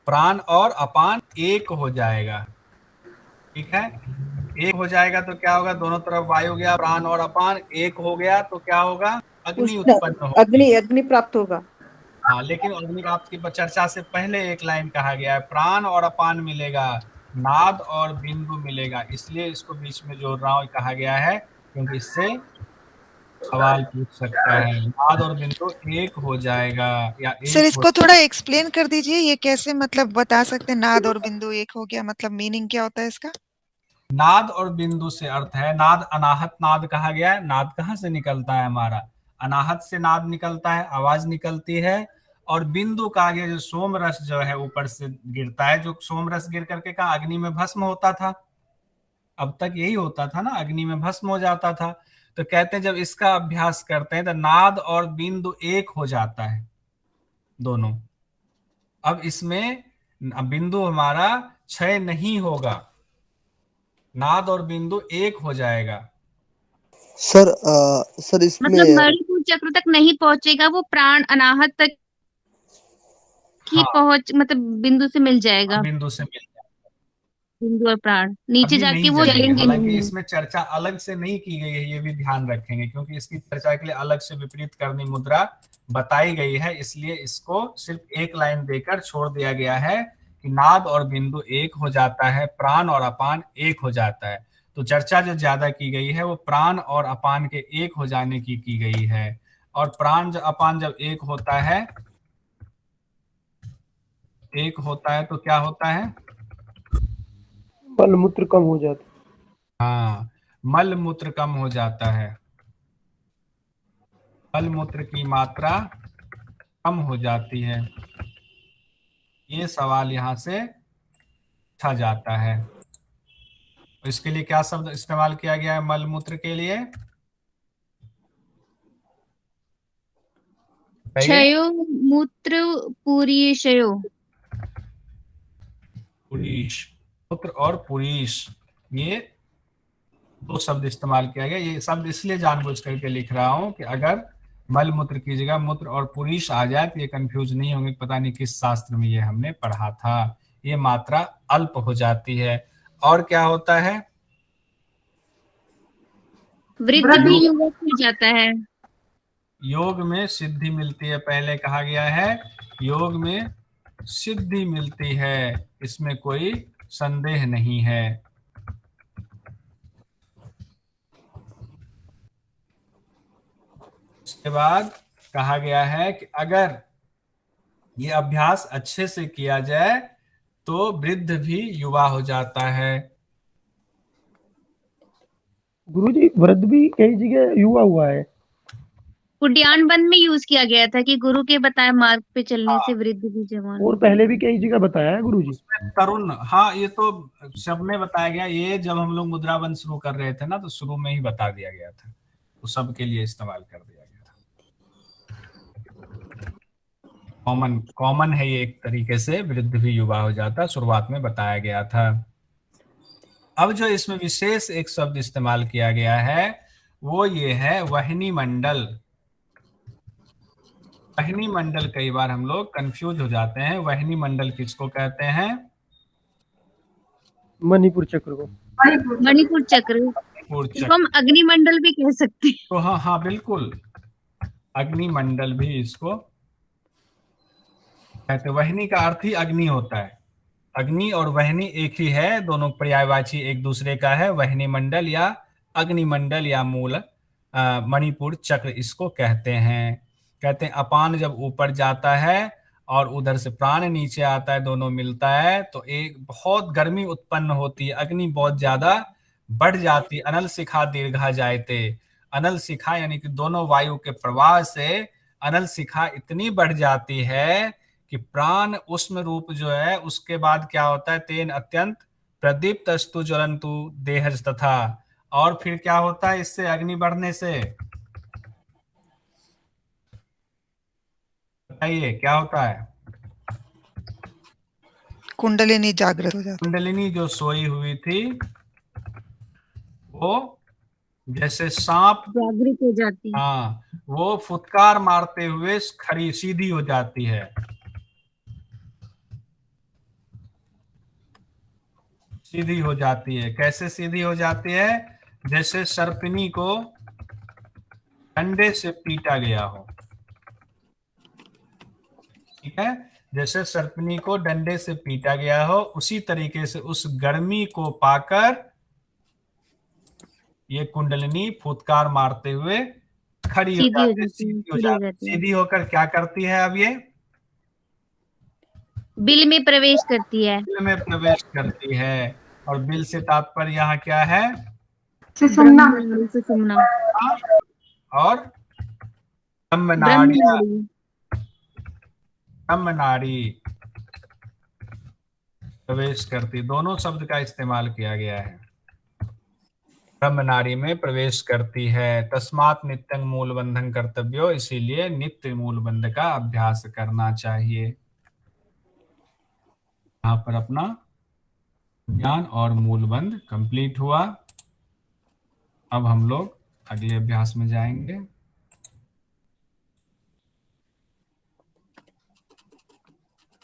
प्राण और अपान एक हो जाएगा। ठीक है, एक हो जाएगा तो क्या होगा? दोनों तरफ वायु गया, प्राण और अपान एक हो गया तो क्या होगा? अग्नि उत्पन्न होगा। अग्नि प्राप्त होगा। हाँ, लेकिन अग्नि प्राप्त की चर्चा से पहले एक लाइन कहा गया है, प्राण और अपान मिलेगा, नाद और बिंदु मिलेगा। इसलिए इसको बीच में जोड़ रहा हूँ, कहा गया है क्योंकि इससे सवाल पूछ सकता है। नाद और बिंदु एक हो जाएगा या एक सर इसको थोड़ा एक्सप्लेन कर दीजिए, ये कैसे मतलब बता सकते हैं नाद और बिंदु एक हो गया, मतलब मीनिंग क्या होता है इसका? नाद और बिंदु से अर्थ है, नाद अनाहत नाद कहा गया है। नाद कहाँ से निकलता है हमारा? अनाहत से नाद निकलता है, आवाज निकलती है। और बिंदु कहा गया जो सोम रस जो है ऊपर से गिरता है, जो सोम रस गिर करके कहा अग्नि में भस्म होता था। अब तक यही होता था ना, अग्नि में भस्म हो जाता था। तो कहते हैं जब इसका अभ्यास करते हैं तो नाद और बिंदु एक हो जाता है दोनों। अब इसमें बिंदु हमारा क्षय नहीं होगा, नाद और बिंदु एक हो जाएगा। सर सर इसमें मतलब मणिपुर चक्र तक नहीं पहुंचेगा, वो प्राण अनाहत तक ही हाँ, पहुंच, मतलब बिंदु से मिल जाएगा, बिंदु से मिल जाएगा। बिंदु और प्राण नीचे अभी जाके नहीं वो जलेंगे, जलेंगे हालांकि नहीं। इसमें चर्चा अलग से नहीं की गई है, ये भी ध्यान रखेंगे, क्योंकि इसकी चर्चा के लिए अलग से विपरीत करनी मुद्रा बताई गई है, इसलिए इसको सिर्फ एक लाइन देकर छोड़ दिया गया है कि नाद और बिंदु एक हो जाता है, प्राण और अपान एक हो जाता है। तो चर्चा जो ज्यादा की गई है वो प्राण और अपान के एक हो जाने की गई है। और प्राण जब अपान जब एक होता है तो क्या होता है? मल मूत्र कम हो जाता है। हाँ, मल मूत्र कम हो जाता है, मल मूत्र की मात्रा कम हो जाती है। ये सवाल यहां से पूछा जाता है। तो इसके लिए क्या शब्द इस्तेमाल किया गया है मल मूत्र के लिए? क्षयो मूत्र पुरीशयो। पुरीश, मूत्र और पुरीश, ये दो शब्द इस्तेमाल किया गया। ये शब्द इसलिए जानबूझ करके लिख रहा हूं कि अगर मल मूत्र की जगह मूत्र और पुरीश आ जाए तो ये कंफ्यूज नहीं होंगे, पता नहीं किस शास्त्र में ये हमने पढ़ा था। ये मात्रा अल्प हो जाती है। और क्या होता है? वृद्ध भी युवक हो जाता है। योग में सिद्धि मिलती है, पहले कहा गया है योग में सिद्धि मिलती है, इसमें कोई संदेह नहीं है। उसके बाद कहा गया है कि अगर ये अभ्यास अच्छे से किया जाए तो वृद्ध भी युवा हो जाता है। गुरुजी वृद्ध भी कई जगह युवा हुआ है। उड्डयन बंद में यूज किया गया था कि गुरु के बताए मार्ग पे चलने से वृद्ध भी जवान। और पहले भी कई जगह बताया है गुरुजी। तरुण, हाँ ये तो सब में बताया गया। ये जब हम लोग मुद्रा बंद शुरू कर रहे थे ना तो शुरू में ही बता दिया गया था, तो सबके लिए इस्तेमाल कर दिया गया था। कॉमन है ये, एक तरीके से वृद्ध भी युवा हो जाता, शुरुआत में बताया गया था। अब जो इसमें विशेष एक शब्द इस्तेमाल किया गया है वो ये है वहनी मंडल। वहनी मंडल कई बार हम लोग कंफ्यूज हो जाते हैं। वहनी मंडल किसको कहते हैं? मणिपुर चक्र को। मणिपुर चक्र, इसको हम अग्निमंडल भी कह सकते हैं। तो हाँ हाँ बिल्कुल, अग्निमंडल भी इसको कहते। वहनी का अर्थ ही अग्नि होता है। अग्नि और वहनी एक ही है, दोनों पर्यायवाची एक दूसरे का है। वहनी मंडल या अग्निमंडल या मूल मणिपुर चक्र इसको कहते हैं। कहते हैं अपान जब ऊपर जाता है और उधर से प्राण नीचे आता है, दोनों मिलता है तो एक बहुत गर्मी उत्पन्न होती है, अग्नि बहुत ज्यादा बढ़ जाती है। अनल शिखा दीर्घा जायते, अनल शिखा यानी कि दोनों वायु के प्रवाह से अनल शिखा इतनी बढ़ जाती है कि प्राण उष्म रूप जो है, उसके बाद क्या होता है? तेन अत्यंत प्रदीप्त अस्तु ज्वलंतु देहज तथा। और फिर क्या होता है इससे, अग्नि बढ़ने से? बताइए क्या होता है? कुंडलिनी जागृत हो जाती। कुंडलिनी जो सोई हुई थी वो जैसे सांप जागृत हो जाती है। हाँ, वो फुटकार मारते हुए खड़ी सीधी हो जाती है। सीधी हो जाती है। कैसे सीधी हो जाती है? जैसे सर्पिनी को डंडे से पीटा गया हो, ठीक है, जैसे सर्पिनी को डंडे से पीटा गया हो, उसी तरीके से उस गर्मी को पाकर ये कुंडलिनी फुटकार मारते हुए खड़ी हो जाती है, सीधी हो जाती है। सीधी होकर क्या करती है? अब ये बिल में प्रवेश करती है। बिल में प्रवेश करती है और बिल से तात्पर्य यहाँ क्या है? सुषुम्ना। ब्रह्मनाड़ी सुषुम्ना। और ब्रह्मनाड़ी, ब्रह्मनाड़ी। ब्रह्मनाड़ी प्रवेश करती, दोनों शब्द का इस्तेमाल किया गया है। ब्रह्मनाड़ी में प्रवेश करती है। तस्मात् नित्यं मूलबंधं कर्तव्यो, इसीलिए नित्य मूलबंध का अभ्यास करना चाहिए। यहाँ पर अपना ज्ञान और मूलबंध कंप्लीट हुआ। अब हम लोग अगले अभ्यास में जाएंगे।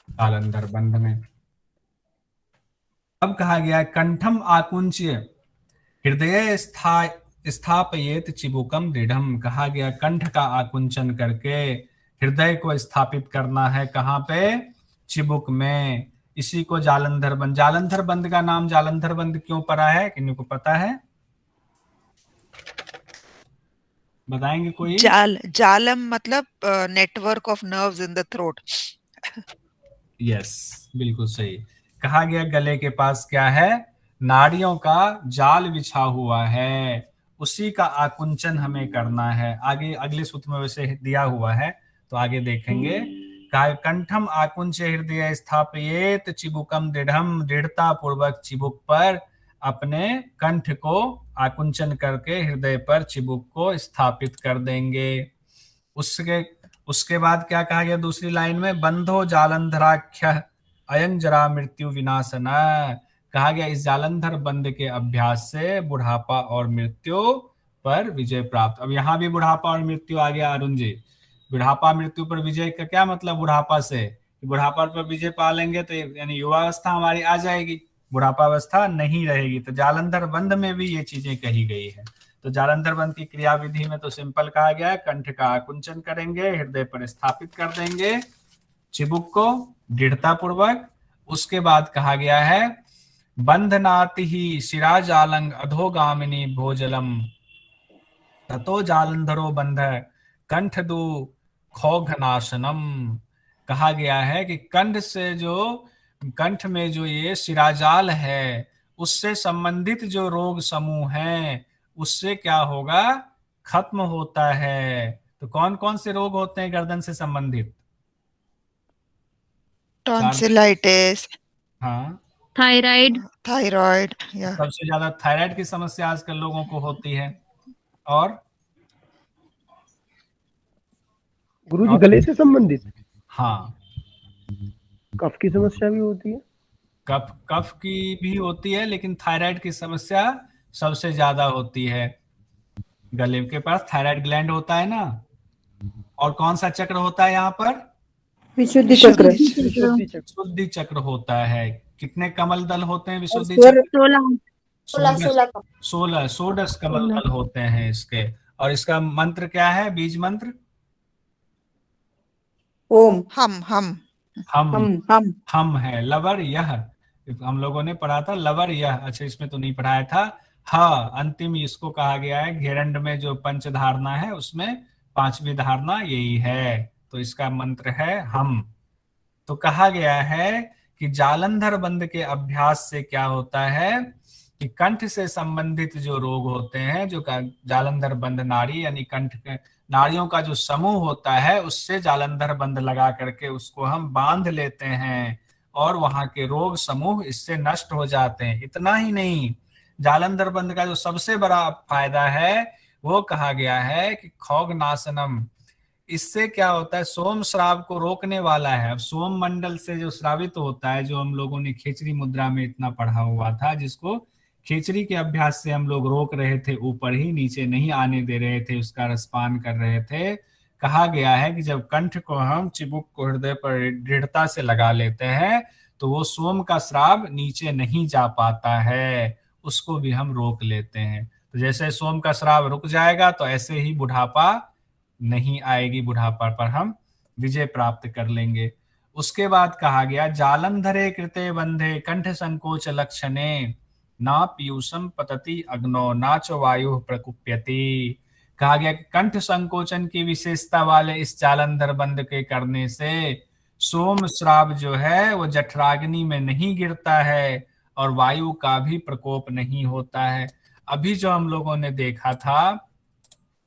जालंधर बंध में अब कहा गया है कंठम आकुंच्य हृदय स्थापयेत चिबुकम दृढ़म। कहा गया कंठ का आकुंचन करके हृदय को स्थापित करना है। कहाँ पे? चिबुक में। इसी को जालंधर बंध, जालंधर बंध का नाम जालंधर बंध क्यों पड़ा है, किन्हीं को पता है? बताएंगे कोई? जालम मतलब network of nerves in the throat. Yes, बिल्कुल सही। कहा गया गले के पास क्या है? नाड़ियों का जाल बिछा हुआ है, उसी का आकुंचन हमें करना है। आगे अगले सूत्र में वैसे दिया हुआ है, तो आगे देखेंगे। कंठम आकुंच हृदय स्थापयेत चिबुकम दृढ़म, दृढ़ता पूर्वक चिबुक पर अपने कंठ को आकुंचन करके हृदय पर चिबुक को स्थापित कर देंगे। उसके बाद क्या कहा गया दूसरी लाइन में? बंधो जालंधराख्य अयं जरा मृत्यु विनाशन। कहा गया इस जालंधर बंध के अभ्यास से बुढ़ापा और मृत्यु पर विजय प्राप्त। अब यहाँ भी बुढ़ापा और मृत्यु आ गया अरुण जी। बुढ़ापा मृत्यु पर विजय का क्या मतलब? बुढ़ापा से बुढ़ापा पर विजय पा लेंगे तो यानी युवावस्था हमारी आ जाएगी, बुढ़ापावस्था नहीं रहेगी। तो जालंधर बंध में भी ये चीजें कही गई है। तो जालंधर बंध की क्रिया विधि में तो सिंपल कहा गया है, कंठ का आकुंचन करेंगे, हृदय पर स्थापित कर देंगे चिबुक को दृढ़ता पूर्वक। उसके बाद कहा गया है बंधनाति ही शिरा जालंग अधोगामिनी भोजलम ततो जालंधरो बंध कंठ दु खौघनाशनम। कहा गया है कि कंठ में जो ये शिराजाल है, उससे संबंधित जो रोग समूह है, उससे क्या होगा? खत्म होता है। तो कौन कौन से रोग होते हैं गर्दन से संबंधित? टॉन्सिलाइटिस, हाँ, थायराइड या सबसे ज्यादा थायराइड की समस्या आजकल लोगों को होती है। और गुरुजी गले से संबंधित? हाँ, कफ की समस्या भी होती है। कफ की भी होती है, लेकिन थायराइड की समस्या सबसे ज्यादा होती है। गले के पास थायराइड ग्लैंड होता है ना। और कौन सा चक्र होता है यहाँ पर? विशुद्धि चक्र। विशुद्धि चक्र होता है। कितने कमल दल होते हैं विशुद्धि स्वर- चक्र? 16 कमल दल होते हैं इसके। और इसका मंत्र क्या है? बीज मंत्र ओम हम है। लवर यह हम लोगों ने पढ़ा था, लवर यह। अच्छा, इसमें तो नहीं पढ़ाया था। हाँ, अंतिम इसको कहा गया है घेरंड में जो पंच धारणा है उसमें पांचवी धारणा यही है। तो इसका मंत्र है हम। तो कहा गया है कि जालंधर बंध के अभ्यास से क्या होता है कि कंठ से संबंधित जो रोग होते हैं, जो जालंधर बंध नाड़ी यानी कंठ के नाड़ियों का जो समूह होता है, उससे जालंधर बंध लगा करके उसको हम बांध लेते हैं और वहां के रोग समूह इससे नष्ट हो जाते हैं। इतना ही नहीं, जालंधर बंध का जो सबसे बड़ा फायदा है वो कहा गया है कि खौघनाशनम। इससे क्या होता है? सोम श्राव को रोकने वाला है। अब सोम मंडल से जो श्रावित होता है, जो हम लोगों ने खेचरी मुद्रा में इतना पढ़ा हुआ था, जिसको खेचरी के अभ्यास से हम लोग रोक रहे थे, ऊपर ही, नीचे नहीं आने दे रहे थे, उसका रसपान कर रहे थे। कहा गया है कि जब कंठ को हम चिबुक को हृदय पर दृढ़ता से लगा लेते हैं तो वो सोम का श्राव नीचे नहीं जा पाता है, उसको भी हम रोक लेते हैं। तो जैसे सोम का श्राव रुक जाएगा तो ऐसे ही बुढ़ापा नहीं आएगी, बुढ़ापा पर हम विजय प्राप्त कर लेंगे। उसके बाद कहा गया जालंधरे कृते बंधे कंठ संकोच लक्षणे ना पीयूषम पतति अग्नो ना च वायु प्रकुप्यति। कहा गया कि कंठ संकोचन की विशेषता वाले इस जालंधर बंध के करने से सोम श्राव जो है वो जठराग्नि में नहीं गिरता है, और वायु का भी प्रकोप नहीं होता है। अभी जो हम लोगों ने देखा था,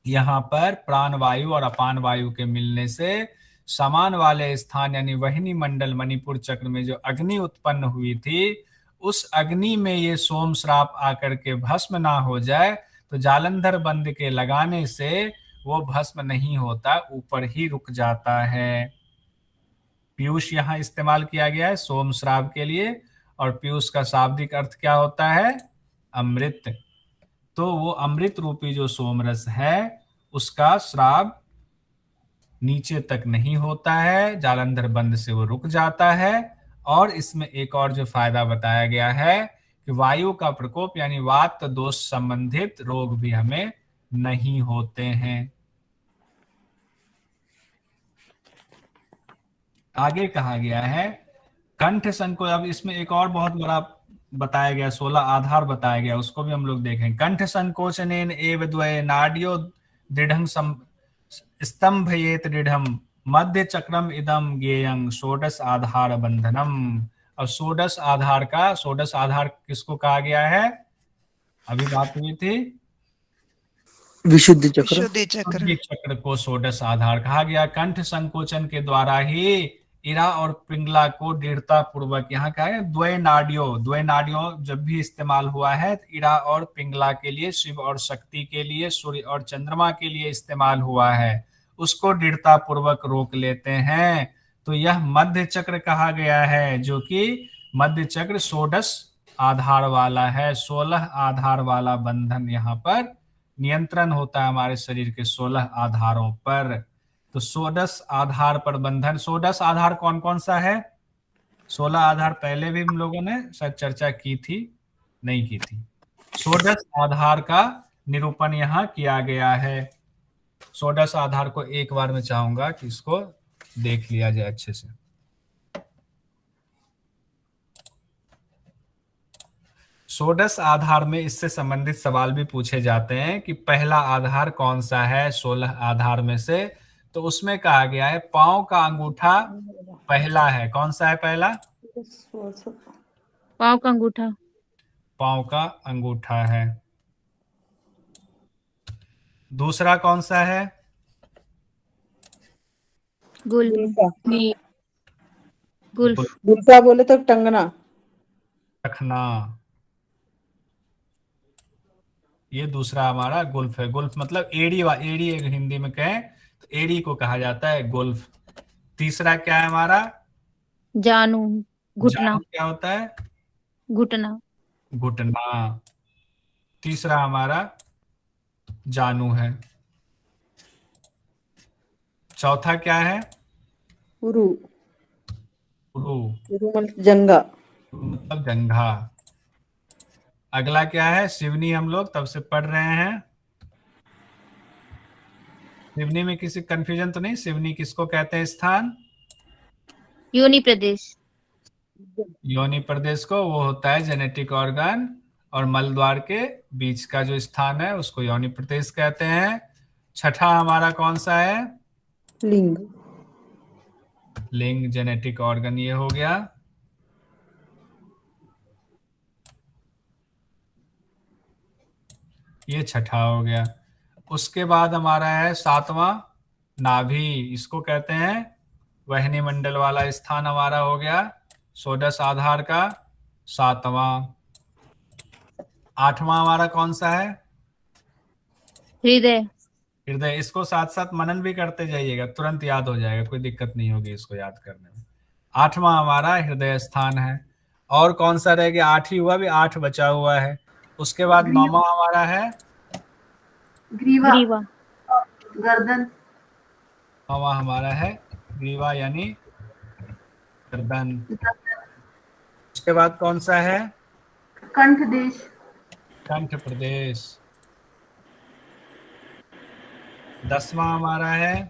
यहाँ पर प्राण वायु और अपान वायु के मिलने से समान वाले स्थान यानी वहिनी मंडल मणिपुर चक्र में जो अग्नि उत्पन्न हुई थी, उस अग्नि में ये सोम श्राप आकर के भस्म ना हो जाए, तो जालंधर बंद के लगाने से वो भस्म नहीं होता, ऊपर ही रुक जाता है। पीयूष यहाँ इस्तेमाल किया गया है सोम श्राप के लिए, और पीयूष का शाब्दिक अर्थ क्या होता है? अमृत। तो वो अमृत रूपी जो सोमरस है, उसका श्राप नीचे तक नहीं होता है, जालंधर बंद से वो रुक जाता है। और इसमें एक और जो फायदा बताया गया है कि वायु का प्रकोप यानी वात दोष संबंधित रोग भी हमें नहीं होते हैं। आगे कहा गया है कंठ संकोच। अब इसमें एक और बहुत बड़ा बताया गया, 16 आधार बताया गया, उसको भी हम लोग देखें। कंठ संकोचनेन एव द्वये नाड्यो दृढ़ं स्तंभयेत दृढ़ं मध्य चक्रम इदम ज्ञेयं षोडश आधार बंधनम। अब षोडश आधार किसको कहा गया है? अभी बात हुई थी, विशुद्धि चक्र। विशुद्धि चक्र। विशुद्धि चक्र को षोडश आधार कहा गया। कंठ संकोचन के द्वारा ही इरा और पिंगला को दृढ़ता पूर्वक, यहाँ क्या है? द्वय नाडियों जब भी इस्तेमाल हुआ है, इरा और पिंगला के लिए, शिव और शक्ति के लिए, सूर्य और चंद्रमा के लिए इस्तेमाल हुआ है, उसको दृढ़ता पूर्वक रोक लेते हैं। तो यह मध्य चक्र कहा गया है, जो कि मध्य चक्र षोडश आधार वाला है। 16 आधार वाला बंधन यहाँ पर नियंत्रण होता है हमारे शरीर के 16 आधारों पर। तो षोडश आधार पर बंधन। षोडश आधार कौन कौन सा है? 16 आधार पहले भी हम लोगों ने शायद चर्चा की थी, नहीं की थी। षोडश आधार का निरूपण यहाँ किया गया है। षोडश आधार को एक बार मैं चाहूंगा कि इसको देख लिया जाए अच्छे से। षोडश आधार में इससे संबंधित सवाल भी पूछे जाते हैं कि पहला आधार कौन सा है 16 आधार में से। तो उसमें कहा गया है पांव का अंगूठा पहला है। कौन सा है पहला? पाँव का अंगूठा। पांव का अंगूठा है। दूसरा कौन सा है? गुल्फ। गुल्फा बोले तो टंगना। रखना, ये दूसरा हमारा गुल्फ है। गुल्फ मतलब एड़ी एड़ी एक हिंदी में कहें तो एड़ी को कहा जाता है गुल्फ। तीसरा क्या है हमारा? जानू, घुटना। जानू क्या होता है? घुटना। घुटना। तीसरा हमारा जानू है। चौथा क्या है? उरु। उरु उरु मतलब जंगा। मतलब जंघा। अगला क्या है? शिवनी। हम लोग तब से पढ़ रहे हैं। शिवनी में किसी कंफ्यूजन तो नहीं? शिवनी किसको कहते हैं? स्थान योनि प्रदेश। योनि प्रदेश को, वो होता है जेनेटिक ऑर्गन और मलद्वार के बीच का जो स्थान है उसको योनि प्रदेश कहते हैं। छठा हमारा कौन सा है? लिंग। लिंग जेनेटिक ऑर्गन ये हो गया। ये छठा हो गया। उसके बाद हमारा है सातवां नाभि। इसको कहते हैं वहनी मंडल वाला स्थान हमारा हो गया षोडश आधार का सातवां। आठवां हमारा कौन सा है? हृदय। हृदय। इसको साथ साथ मनन भी करते जाइएगा, तुरंत याद हो जाएगा, कोई दिक्कत नहीं होगी इसको याद करने में। आठवां हमारा हृदय स्थान है। और कौन सा रह गया? 8 ही हुआ, भी 8 बचा हुआ है। उसके बाद 9वां हमारा है ग्रीवा। ग्रीवा। गर्दन। 9वां हमारा है ग्रीवा यानी गर्दन। उसके बाद कौन सा है? कंठ देश। कंठ प्रदेश। 10वां हमारा है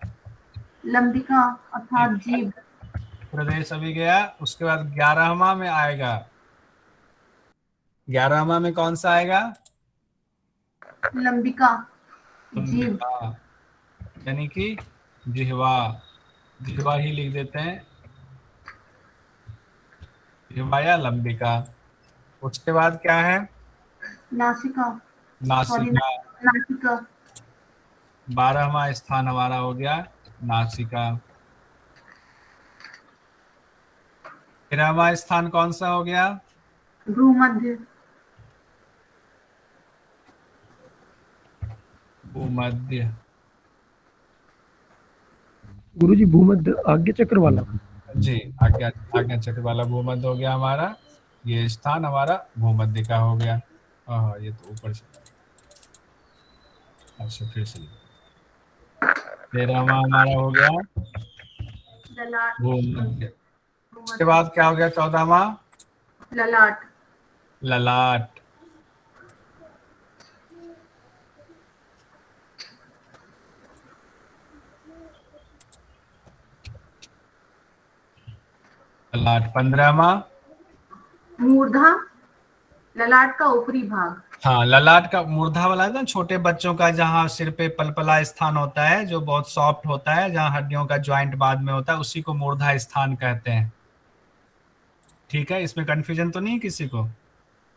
लंबिका अर्थात जीभ। प्रदेश अभी गया। उसके बाद 11वां में आएगा। 11वां में कौन सा आएगा? लंबिका जीभ। यानी कि जिह्वा। जिह्वा ही लिख देते हैं, जिह्वा या लंबिका। उसके बाद क्या है? नासिका, सॉरी, नासिका। नासिका। 12वां स्थान हमारा हो गया नासिका। 13वां स्थान कौन सा हो गया? भ्रूमध्य, भूमध्य। गुरुजी भूमध्य आज्ञा चक्र वाला। जी, आज्ञा आज्ञा चक्र वाला भूमध्य हो गया हमारा। ये स्थान हमारा भूमध्य का हो गया। हाँ, ये तो ऊपर चला गया। अच्छा, फिर से 13वां हमारा हो गया ललाट, भूमध्य। उसके बाद क्या हो गया 14वां? ललाट, ललाट। ललाट 15वां? मूर्धा, ललाट का ऊपरी भाग। हाँ, ललाट का मूर्धा वाला है ना, छोटे बच्चों का जहाँ सिर पे पलपला स्थान होता है, जो बहुत सॉफ्ट होता है, जहाँ हड्डियों का ज्वाइंट बाद में होता है, उसी को मूर्धा स्थान कहते हैं। ठीक है, इसमें कंफ्यूजन तो नहीं किसी को?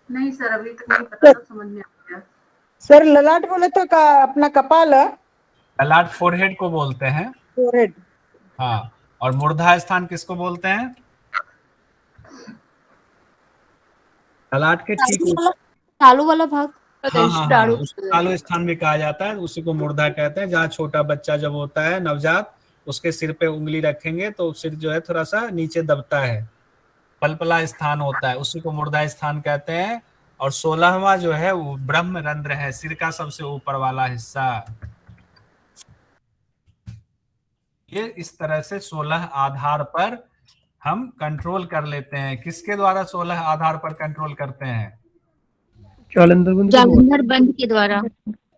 नहीं सर, अभी तक नहीं पता, तो समझ में आ गया। सर ललाट बोले तो अपना कपाल है, ललाट फोरहेड को बोलते हैं। फोरहेड। हाँ, और मूर्धा स्थान किसको बोलते हैं? ललाट के ठीक ऊपर। तालू वाला भाग। हाँ, उसको तालु स्थान भी कहा जाता है, उसी को मूर्धा कहते हैं। जहाँ छोटा बच्चा जब होता है नवजात, उसके सिर पे उंगली रखेंगे तो सिर जो है थोड़ा सा नीचे दबता है, पलपला स्थान होता है, उसी को मूर्धा स्थान कहते हैं। और 16वां जो है वो ब्रह्म रंध्र है, सिर का सबसे ऊपर वाला हिस्सा। ये इस तरह से 16 आधार पर हम कंट्रोल कर लेते हैं। किसके द्वारा 16 आधार पर कंट्रोल करते हैं? जालंधर बंद जालंधर बंद के द्वारा।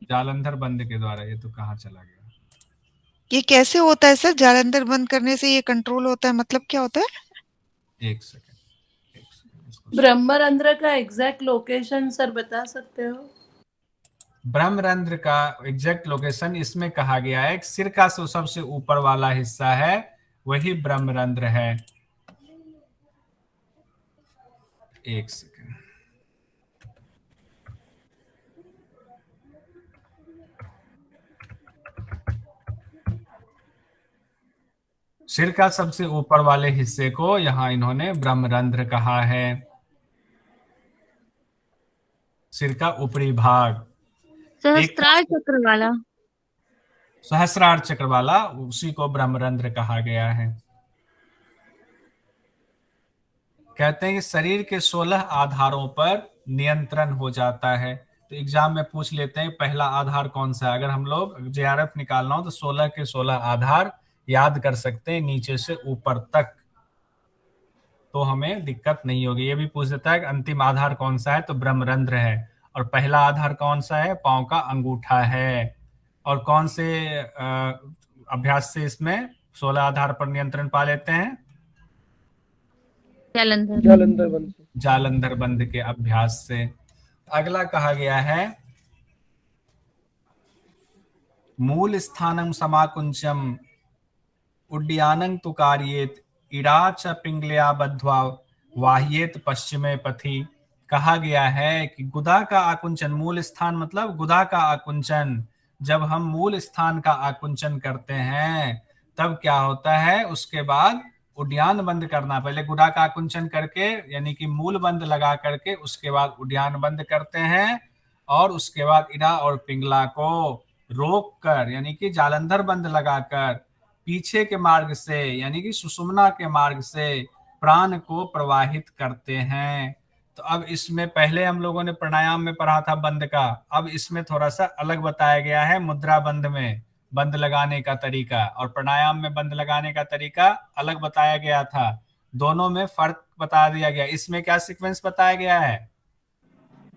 जालंधर बंद के द्वारा। ये तो कहाँ चला गया? ये कैसे होता है सर? जालंधर बंद करने से ये कंट्रोल होता है, मतलब क्या होता है? एक सेकंड। ब्रह्मरंध्र का एग्जैक्ट लोकेशन सर बता सकते हो? ब्रह्मरंध्र का एग्जैक्ट लोकेशन इसमें कहा गया है, सिर का सबसे ऊपर वाला हिस्सा है, वही ब्रह्मरंध्र है। एक सेकंड। सिर का सबसे ऊपर वाले हिस्से को यहां इन्होंने ब्रह्मरंध्र कहा है। सिर का ऊपरी भाग, सहस्त्रार चक्र वाला। सहस्रार चक्र वाला, उसी को ब्रह्मरंध्र कहा गया है। कहते हैं कि शरीर के 16 आधारों पर नियंत्रण हो जाता है। तो एग्जाम में पूछ लेते हैं पहला आधार कौन सा है। अगर हम लोग जेआरएफ निकालना हो तो 16 के 16 आधार याद कर सकते हैं नीचे से ऊपर तक, तो हमें दिक्कत नहीं होगी। ये भी पूछ देता है कि अंतिम आधार कौन सा है, तो ब्रह्मरंध्र है। और पहला आधार कौन सा है? पांव का अंगूठा है। और कौन से अभ्यास से इसमें 16 आधार पर नियंत्रण पा लेते हैं? जालंधर बंद से। जालंधर बंद के अभ्यास से। अगला कहा गया है मूल स्थानम समाकुंचम उड्डयनं तु कार्येत इड़ा च पिंगलया बद्ध्वा वाह्येत पश्चिमे पथि। कहा गया है कि गुदा का आकुंचन, मूल स्थान मतलब गुदा का आकुंचन, जब हम मूल स्थान का आकुंचन करते हैं तब क्या होता है, उसके बाद उड्डयन बंद करना। पहले गुदा का आकुंचन करके यानी कि मूल बंद लगा करके उसके बाद उड्डयन बंद करते हैं, और उसके बाद इड़ा और पिंगला को रोक कर यानी कि जालंधर बंद लगाकर पीछे के मार्ग से यानी कि सुषुम्ना के मार्ग से प्राण को प्रवाहित करते हैं। तो अब इसमें पहले हम लोगों ने प्राणायाम में पढ़ा था बंद का, अब इसमें थोड़ा सा अलग बताया गया है। मुद्रा बंद में बंद लगाने का तरीका और प्राणायाम में बंद लगाने का तरीका अलग बताया गया था। दोनों में फर्क बता दिया गया। इसमें क्या सीक्वेंस बताया गया है?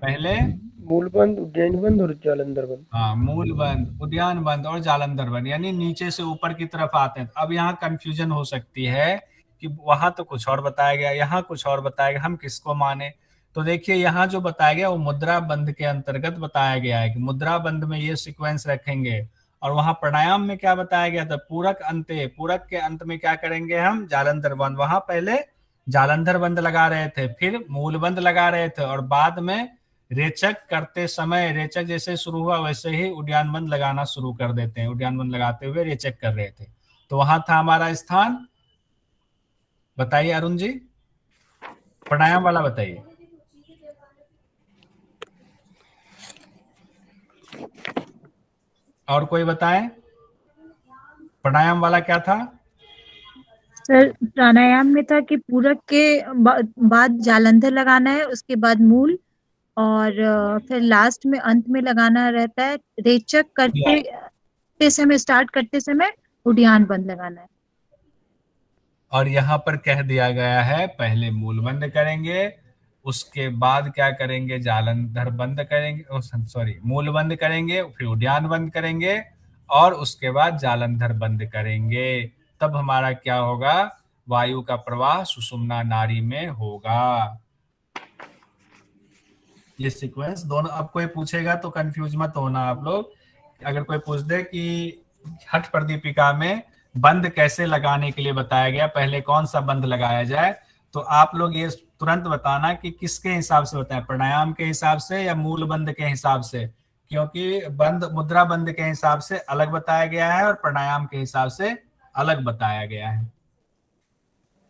पहले मूल बंद, उज्जैन बंद और जालंधर बंद। हाँ, मूल बंद, उद्यान बंद और जालंधर बंद, यानी नीचे से ऊपर की तरफ आते हैं। अब यहाँ कंफ्यूजन हो सकती है कि वहां तो कुछ और बताया गया, यहाँ कुछ और बताया गया, हम किसको माने? तो देखिए यहाँ जो बताया गया वो मुद्रा बंद के अंतर्गत बताया गया है कि मुद्रा बंद में ये सीक्वेंस रखेंगे। और वहां प्राणायाम में क्या बताया गया था? पूरक अंते, पूरक के अंत में क्या करेंगे हम? जालंधर बंद। वहां पहले जालंधर बंद लगा रहे थे, फिर मूल बंद लगा रहे थे, और बाद में रेचक करते समय, रेचक जैसे शुरू हुआ वैसे ही उद्यान बंद लगाना शुरू कर देते हैं। उद्यान बंद लगाते हुए रेचक कर रहे थे, तो वहां था हमारा स्थान। बताइए अरुण जी, प्राणायाम वाला बताइए। और कोई बताएं, प्राणायाम वाला क्या था? सर प्राणायाम में था कि पूरक के बाद जालंधर लगाना है, उसके बाद मूल, और फिर लास्ट में अंत में लगाना रहता है। रेचक करते समय, स्टार्ट करते समय उद्यान बंद लगाना है। और यहाँ पर कह दिया गया है पहले मूल बंद करेंगे, उसके बाद क्या करेंगे, जालंधर बंद करेंगे, सॉरी मूल बंद करेंगे, फिर उद्यान बंद करेंगे, और उसके बाद जालंधर बंद करेंगे। तब हमारा क्या होगा, वायु का प्रवाह सुषुम्ना नाड़ी में होगा। ये सीक्वेंस दोनों। अब कोई पूछेगा तो कंफ्यूज मत होना आप लोग। अगर कोई पूछ दे कि हठ प्रदीपिका में बंद कैसे लगाने के लिए बताया गया, पहले कौन सा बंद लगाया जाए, तो आप लोग ये तुरंत बताना कि किसके हिसाब से बताया, प्राणायाम के हिसाब से या मूल बंद के हिसाब से, क्योंकि बंद मुद्रा बंद के हिसाब से अलग बताया गया है और प्राणायाम के हिसाब से अलग बताया गया है।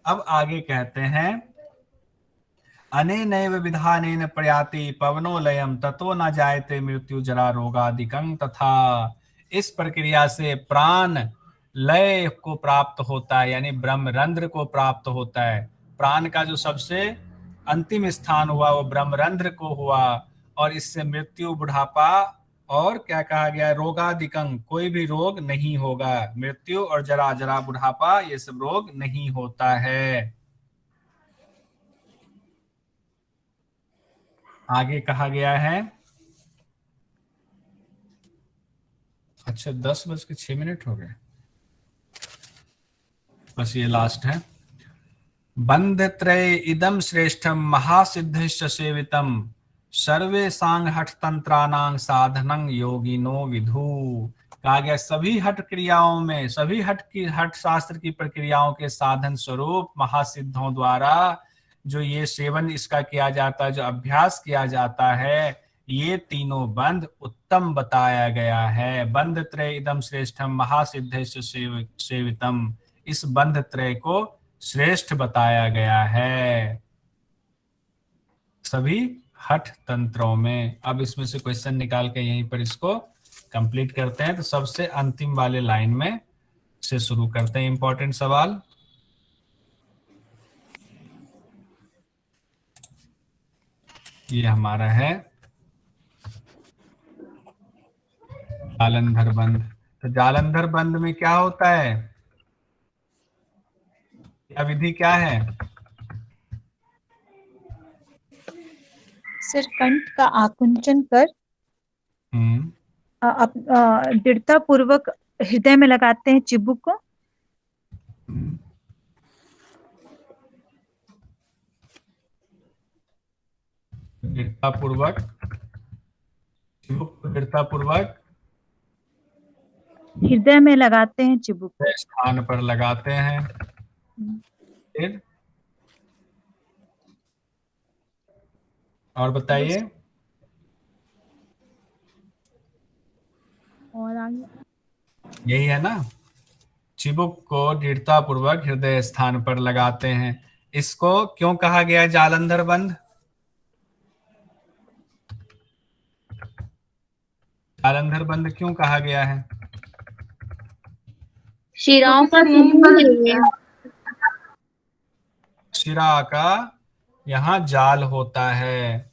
अब आगे कहते हैं, अनेनैव विधानेन प्रयाति पवनो लयम ततो न जायते मृत्यु जरा रोगादिकं, तथा इस प्रक्रिया से प्राण लय को प्राप्त होता है, यानी ब्रह्मरंध्र को प्राप्त होता है। प्राण का जो सबसे अंतिम स्थान हुआ वो ब्रह्मरंध्र को हुआ, और इससे मृत्यु, बुढ़ापा, और क्या कहा गया, रोगादिकं, कोई भी रोग नहीं होगा। मृत्यु और जरा, जरा बुढ़ापा, ये सब रोग नहीं होता है। आगे कहा गया है, अच्छा 10:06 हो गए, बस ये लास्ट है। बंधत्रय इदम श्रेष्ठम महासिद्धिश्च सेवितम सर्वे सांग हठ तंत्रानां साधनं योगिनो विधु। कहा गया सभी हठ क्रियाओं में, सभी हठ शास्त्र की प्रक्रियाओं के साधन स्वरूप महासिद्धों द्वारा जो ये सेवन इसका किया जाता है, जो अभ्यास किया जाता है, ये तीनों बंध उत्तम बताया गया है। बंध त्रय इदम श्रेष्ठम महासिद्धेश सेवितम, इस बंध त्रय को श्रेष्ठ बताया गया है सभी हठ तंत्रों में। अब इसमें से क्वेश्चन निकाल के यहीं पर इसको कंप्लीट करते हैं। तो सबसे अंतिम वाले लाइन में से शुरू करते हैं इंपॉर्टेंट सवाल। ये हमारा है जालंधर बंद। तो जालंधर बंद में क्या होता है, या विधि क्या है? सर कंठ का आकुंचन कर दृढ़ता पूर्वक हृदय में लगाते हैं चिबुक को। दृढ़तापूर्वक, दृढ़तापूर्वक हृदय में लगाते हैं चिबुक, स्थान पर लगाते हैं। फिर और बताइए। और आगे यही है ना, चिबुक को दृढ़तापूर्वक हृदय स्थान पर लगाते हैं। इसको क्यों कहा गया है जालंधर बंद? जालंधर बंद क्यों कहा गया है? शिराओं का शिरा का यहाँ जाल होता है।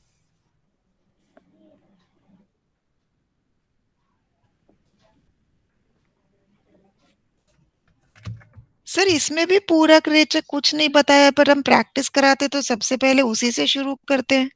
सर इसमें भी पूरक रेचक कुछ नहीं बताया, पर हम प्रैक्टिस कराते तो सबसे पहले उसी से शुरू करते हैं।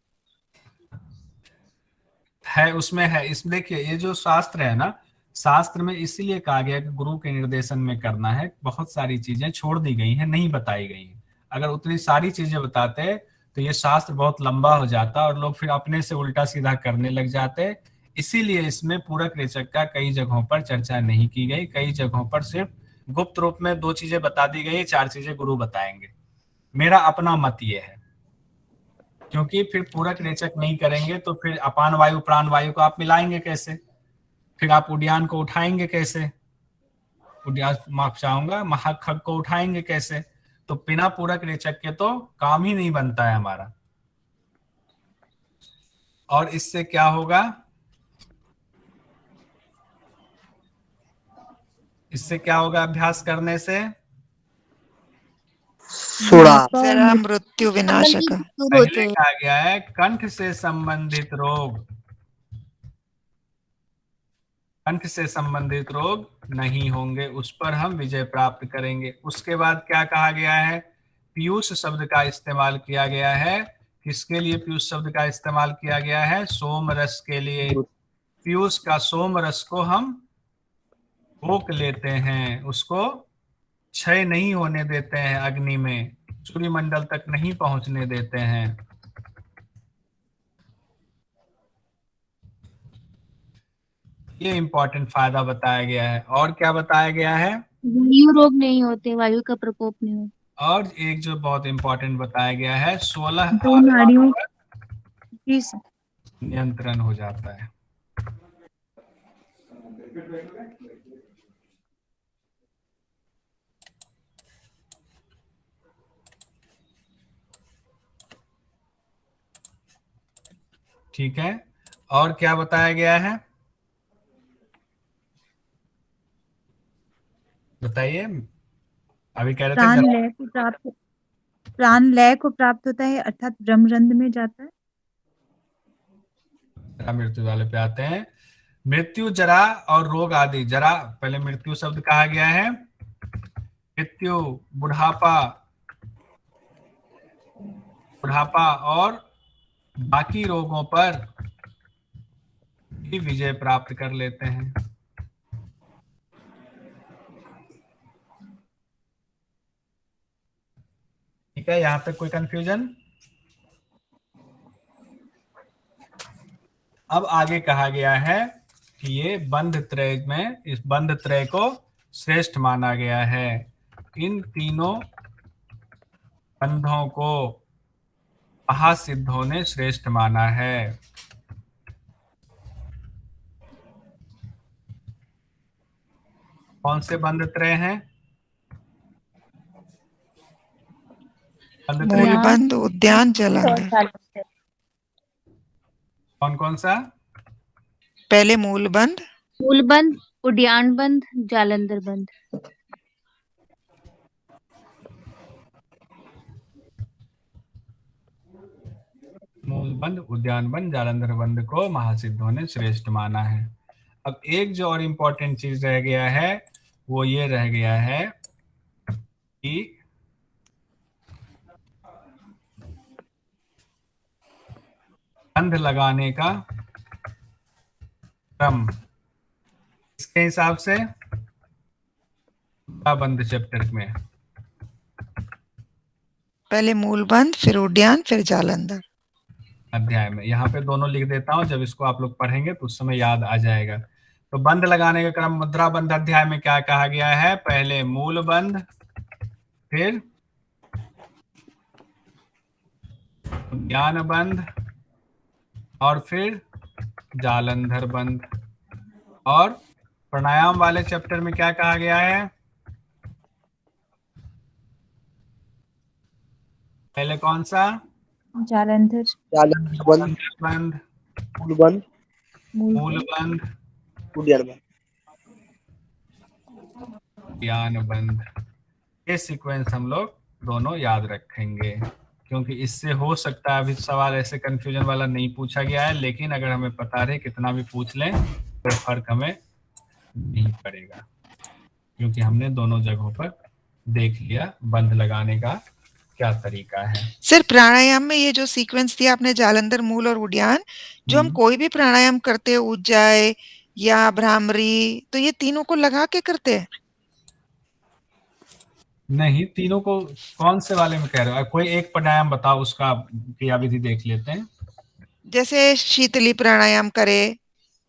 है उसमें है, इसमें देखिए ये जो शास्त्र है ना, शास्त्र में इसीलिए कहा गया कि गुरु के निर्देशन में करना है। बहुत सारी चीजें छोड़ दी गई हैं, नहीं बताई गई हैं। अगर उतनी सारी चीजें बताते तो ये शास्त्र बहुत लंबा हो जाता और लोग फिर अपने से उल्टा सीधा करने लग जाते। इसीलिए इसमें पूरक रेचक का कई जगहों पर चर्चा नहीं की गई। कई जगहों पर सिर्फ गुप्त रूप में 2 चीजें बता दी गई, 4 चीजें गुरु बताएंगे। मेरा अपना मत ये है, क्योंकि फिर पूरक रेचक नहीं करेंगे तो फिर अपान वायु प्राण वायु को आप मिलाएंगे कैसे, फिर आप उड्डयन को उठाएंगे कैसे, उड्डयन माफ चाहूंगा महाखग को उठाएंगे कैसे, तो बिना पूरक रेचक के तो काम ही नहीं बनता है हमारा। और इससे क्या होगा, इससे क्या होगा अभ्यास करने से, सुड़ा जरा मृत्यु विनाशक। पहले कहा गया है कंठ से संबंधित रोग, कंठ से संबंधित रोग नहीं होंगे, उस पर हम विजय प्राप्त करेंगे। उसके बाद क्या कहा गया है, पीयूष शब्द का इस्तेमाल किया गया है। किसके लिए पीयूष शब्द का इस्तेमाल किया गया है, सोम रस के लिए। पीयूष का सोम रस को हम रोक लेते हैं, उसको क्षय नहीं होने देते हैं, अग्नि में सूर्यमंडल तक नहीं पहुंचने देते हैं। ये इंपॉर्टेंट फायदा बताया गया है। और क्या बताया गया है, वायु रोग नहीं होते, वायु का प्रकोप नहीं होता। और एक जो बहुत इंपॉर्टेंट बताया गया है 16 दो नाड़ियों की नियंत्रण हो जाता है। ठीक है, और क्या बताया गया है बताइए, अभी कह रहे थे प्राण लय को प्राप्त होता है, अर्थात ब्रह्मरंध्र में जाता है। मृत्यु वाले पे आते हैं। मृत्यु, जरा और रोग आदि। जरा पहले मृत्यु शब्द कहा गया है, मृत्यु बुढ़ापा, बुढ़ापा और बाकी रोगों पर भी विजय प्राप्त कर लेते हैं। ठीक है, यहां तक कोई कंफ्यूजन? अब आगे कहा गया है कि ये बंध त्रय में, इस बंध त्रय को श्रेष्ठ माना गया है। इन तीनों बंधों को महासिद्धों ने श्रेष्ठ माना है। कौन से बंध त्रय हैं? मूलबंध, उद्यान, जालंधर। कौन कौन सा? पहले मूलबंध, मूलबंध, उड्डयन बंध, जालंधर बंध। मूलबंध, उद्यान बंध, जालंधर बंध को महासिद्धों ने श्रेष्ठ माना है। अब एक जो और इम्पोर्टेंट चीज रह गया है वो ये रह गया है कि बंध लगाने का क्रम इसके हिसाब से बंध चैप्टर में पहले मूलबंध, फिर उद्यान, फिर जालंधर अध्याय में। यहाँ पे दोनों लिख देता हूँ, जब इसको आप लोग पढ़ेंगे तो उस समय याद आ जाएगा। तो बंध लगाने का क्रम मुद्रा बंध अध्याय में क्या कहा गया है, पहले मूल बंध, फिर उद्यान बंध और फिर जालंधर बंध। और प्राणायाम वाले चैप्टर में क्या कहा गया है, पहले कौन सा, जालंधर बंद, बंध, मूलबंध, मूल बंध, उद्यान बंद। उद्यान बंध। ये सीक्वेंस हम लोग दोनों याद रखेंगे, क्योंकि इससे हो सकता है अभी सवाल ऐसे कंफ्यूजन वाला नहीं पूछा गया है, लेकिन अगर हमें पता रहे कितना भी पूछ लें तो फर्क हमें नहीं पड़ेगा, क्योंकि हमने दोनों जगहों पर देख लिया बंध लगाने का क्या तरीका है। सर प्राणायाम में ये जो सीक्वेंस दिया आपने, जालंधर, मूल और उद्यान, जो हम कोई भी प्राणायाम करते हैं, उज्जाय या भ्रामरी, तो ये तीनों को लगा के करते हैं? नहीं, तीनों को कौन से वाले में कह रहे हो, कोई एक प्राणायाम बताओ, उसका क्रियाविधि देख लेते हैं। जैसे शीतली प्राणायाम करे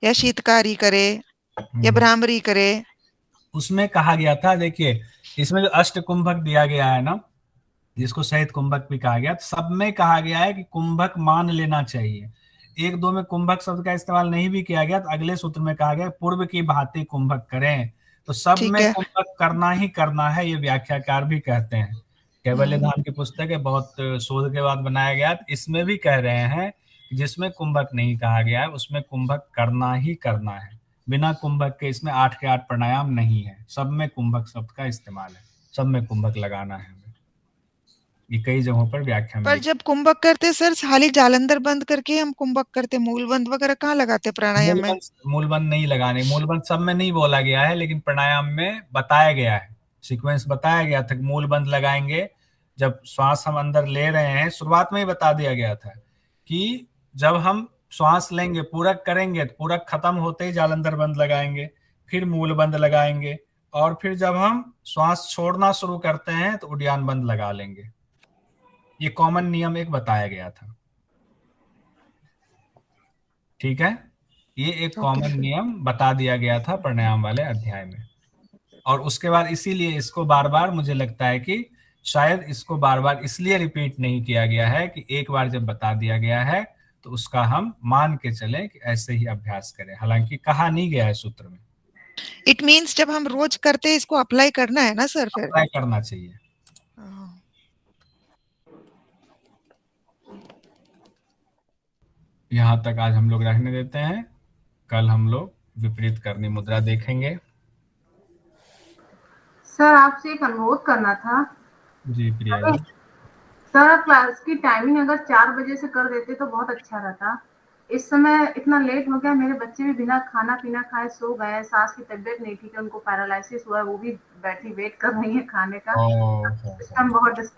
या शीतकारी करे या भ्रामरी करे। उसमें कहा गया था, देखिए इसमें जो अष्ट कुंभक दिया गया है ना, जिसको सहित कुंभक भी कहा गया। तो सब में कहा गया है कि कुंभक मान लेना चाहिए। एक दो में कुंभक शब्द का इस्तेमाल नहीं भी किया गया, तो अगले सूत्र में कहा गया पूर्व की भांति कुंभक करें। तो सब ठीक में है। कुंभक करना ही करना है, ये व्याख्याकार भी कहते हैं। कैवल्य धाम की पुस्तक है, बहुत शोध के बाद बनाया गया। तो इसमें भी कह रहे हैं कि जिसमें कुंभक नहीं कहा गया है उसमें कुंभक करना ही करना है। बिना कुंभक के इसमें 8 के 8 प्राणायाम नहीं है, सब में कुंभक शब्द का इस्तेमाल है, सब में कुंभक लगाना है। ये कई जगहों पर व्याख्या में पर जब कुंभक करते सर, खाली जालंधर बंद करके हम कुंभक करते, मूल बंद वगैरह कहाँ लगाते प्राणायाम में? मूलबंद नहीं लगाने, मूलबंद सब में नहीं बोला गया है, लेकिन प्राणायाम में बताया गया है, सीक्वेंस बताया गया था कि मूलबंद लगाएंगे। जब श्वास हम अंदर ले रहे हैं, शुरुआत में ही बता दिया गया था कि जब हम श्वास लेंगे, पूरक करेंगे, तो पूरक खत्म होते ही जालंधर बंद लगाएंगे, फिर मूलबंद लगाएंगे, और फिर जब हम श्वास छोड़ना शुरू करते हैं तो उड्डयन बंद लगा लेंगे। ये कॉमन नियम एक बताया गया था, ठीक है। ये एक कॉमन नियम बता दिया गया था प्राणायाम वाले अध्याय में। और उसके बाद इसीलिए इसको बार बार, मुझे लगता है कि शायद इसको बार बार इसलिए रिपीट नहीं किया गया है कि एक बार जब बता दिया गया है तो उसका हम मान के चलें कि ऐसे ही अभ्यास करें, हालांकि कहा नहीं गया है सूत्र में। इट मीन्स जब हम रोज करते हैं इसको अप्लाई करना है ना सर? फिर अप्लाई करना चाहिए। यहाँ तक आज हम लोग रखने देते हैं। कल हम लोग विपरीत करनी मुद्रा देखेंगे। सर आपसे एक अनुरोध करना था। जी प्रिया जी। सर क्लास की टाइमिंग अगर 4 बजे से कर देते तो बहुत अच्छा रहता। इस समय इतना लेट हो गया, मेरे बच्चे भी बिना खाना पीना खाए सो गए। सास की तबीयत नहीं ठीक है, उनको पैरालिसिस हुआ है, वो भी बैठी वेट कर रही है खाने का। ओह, सिस्टम बहुत डिस्टर्ब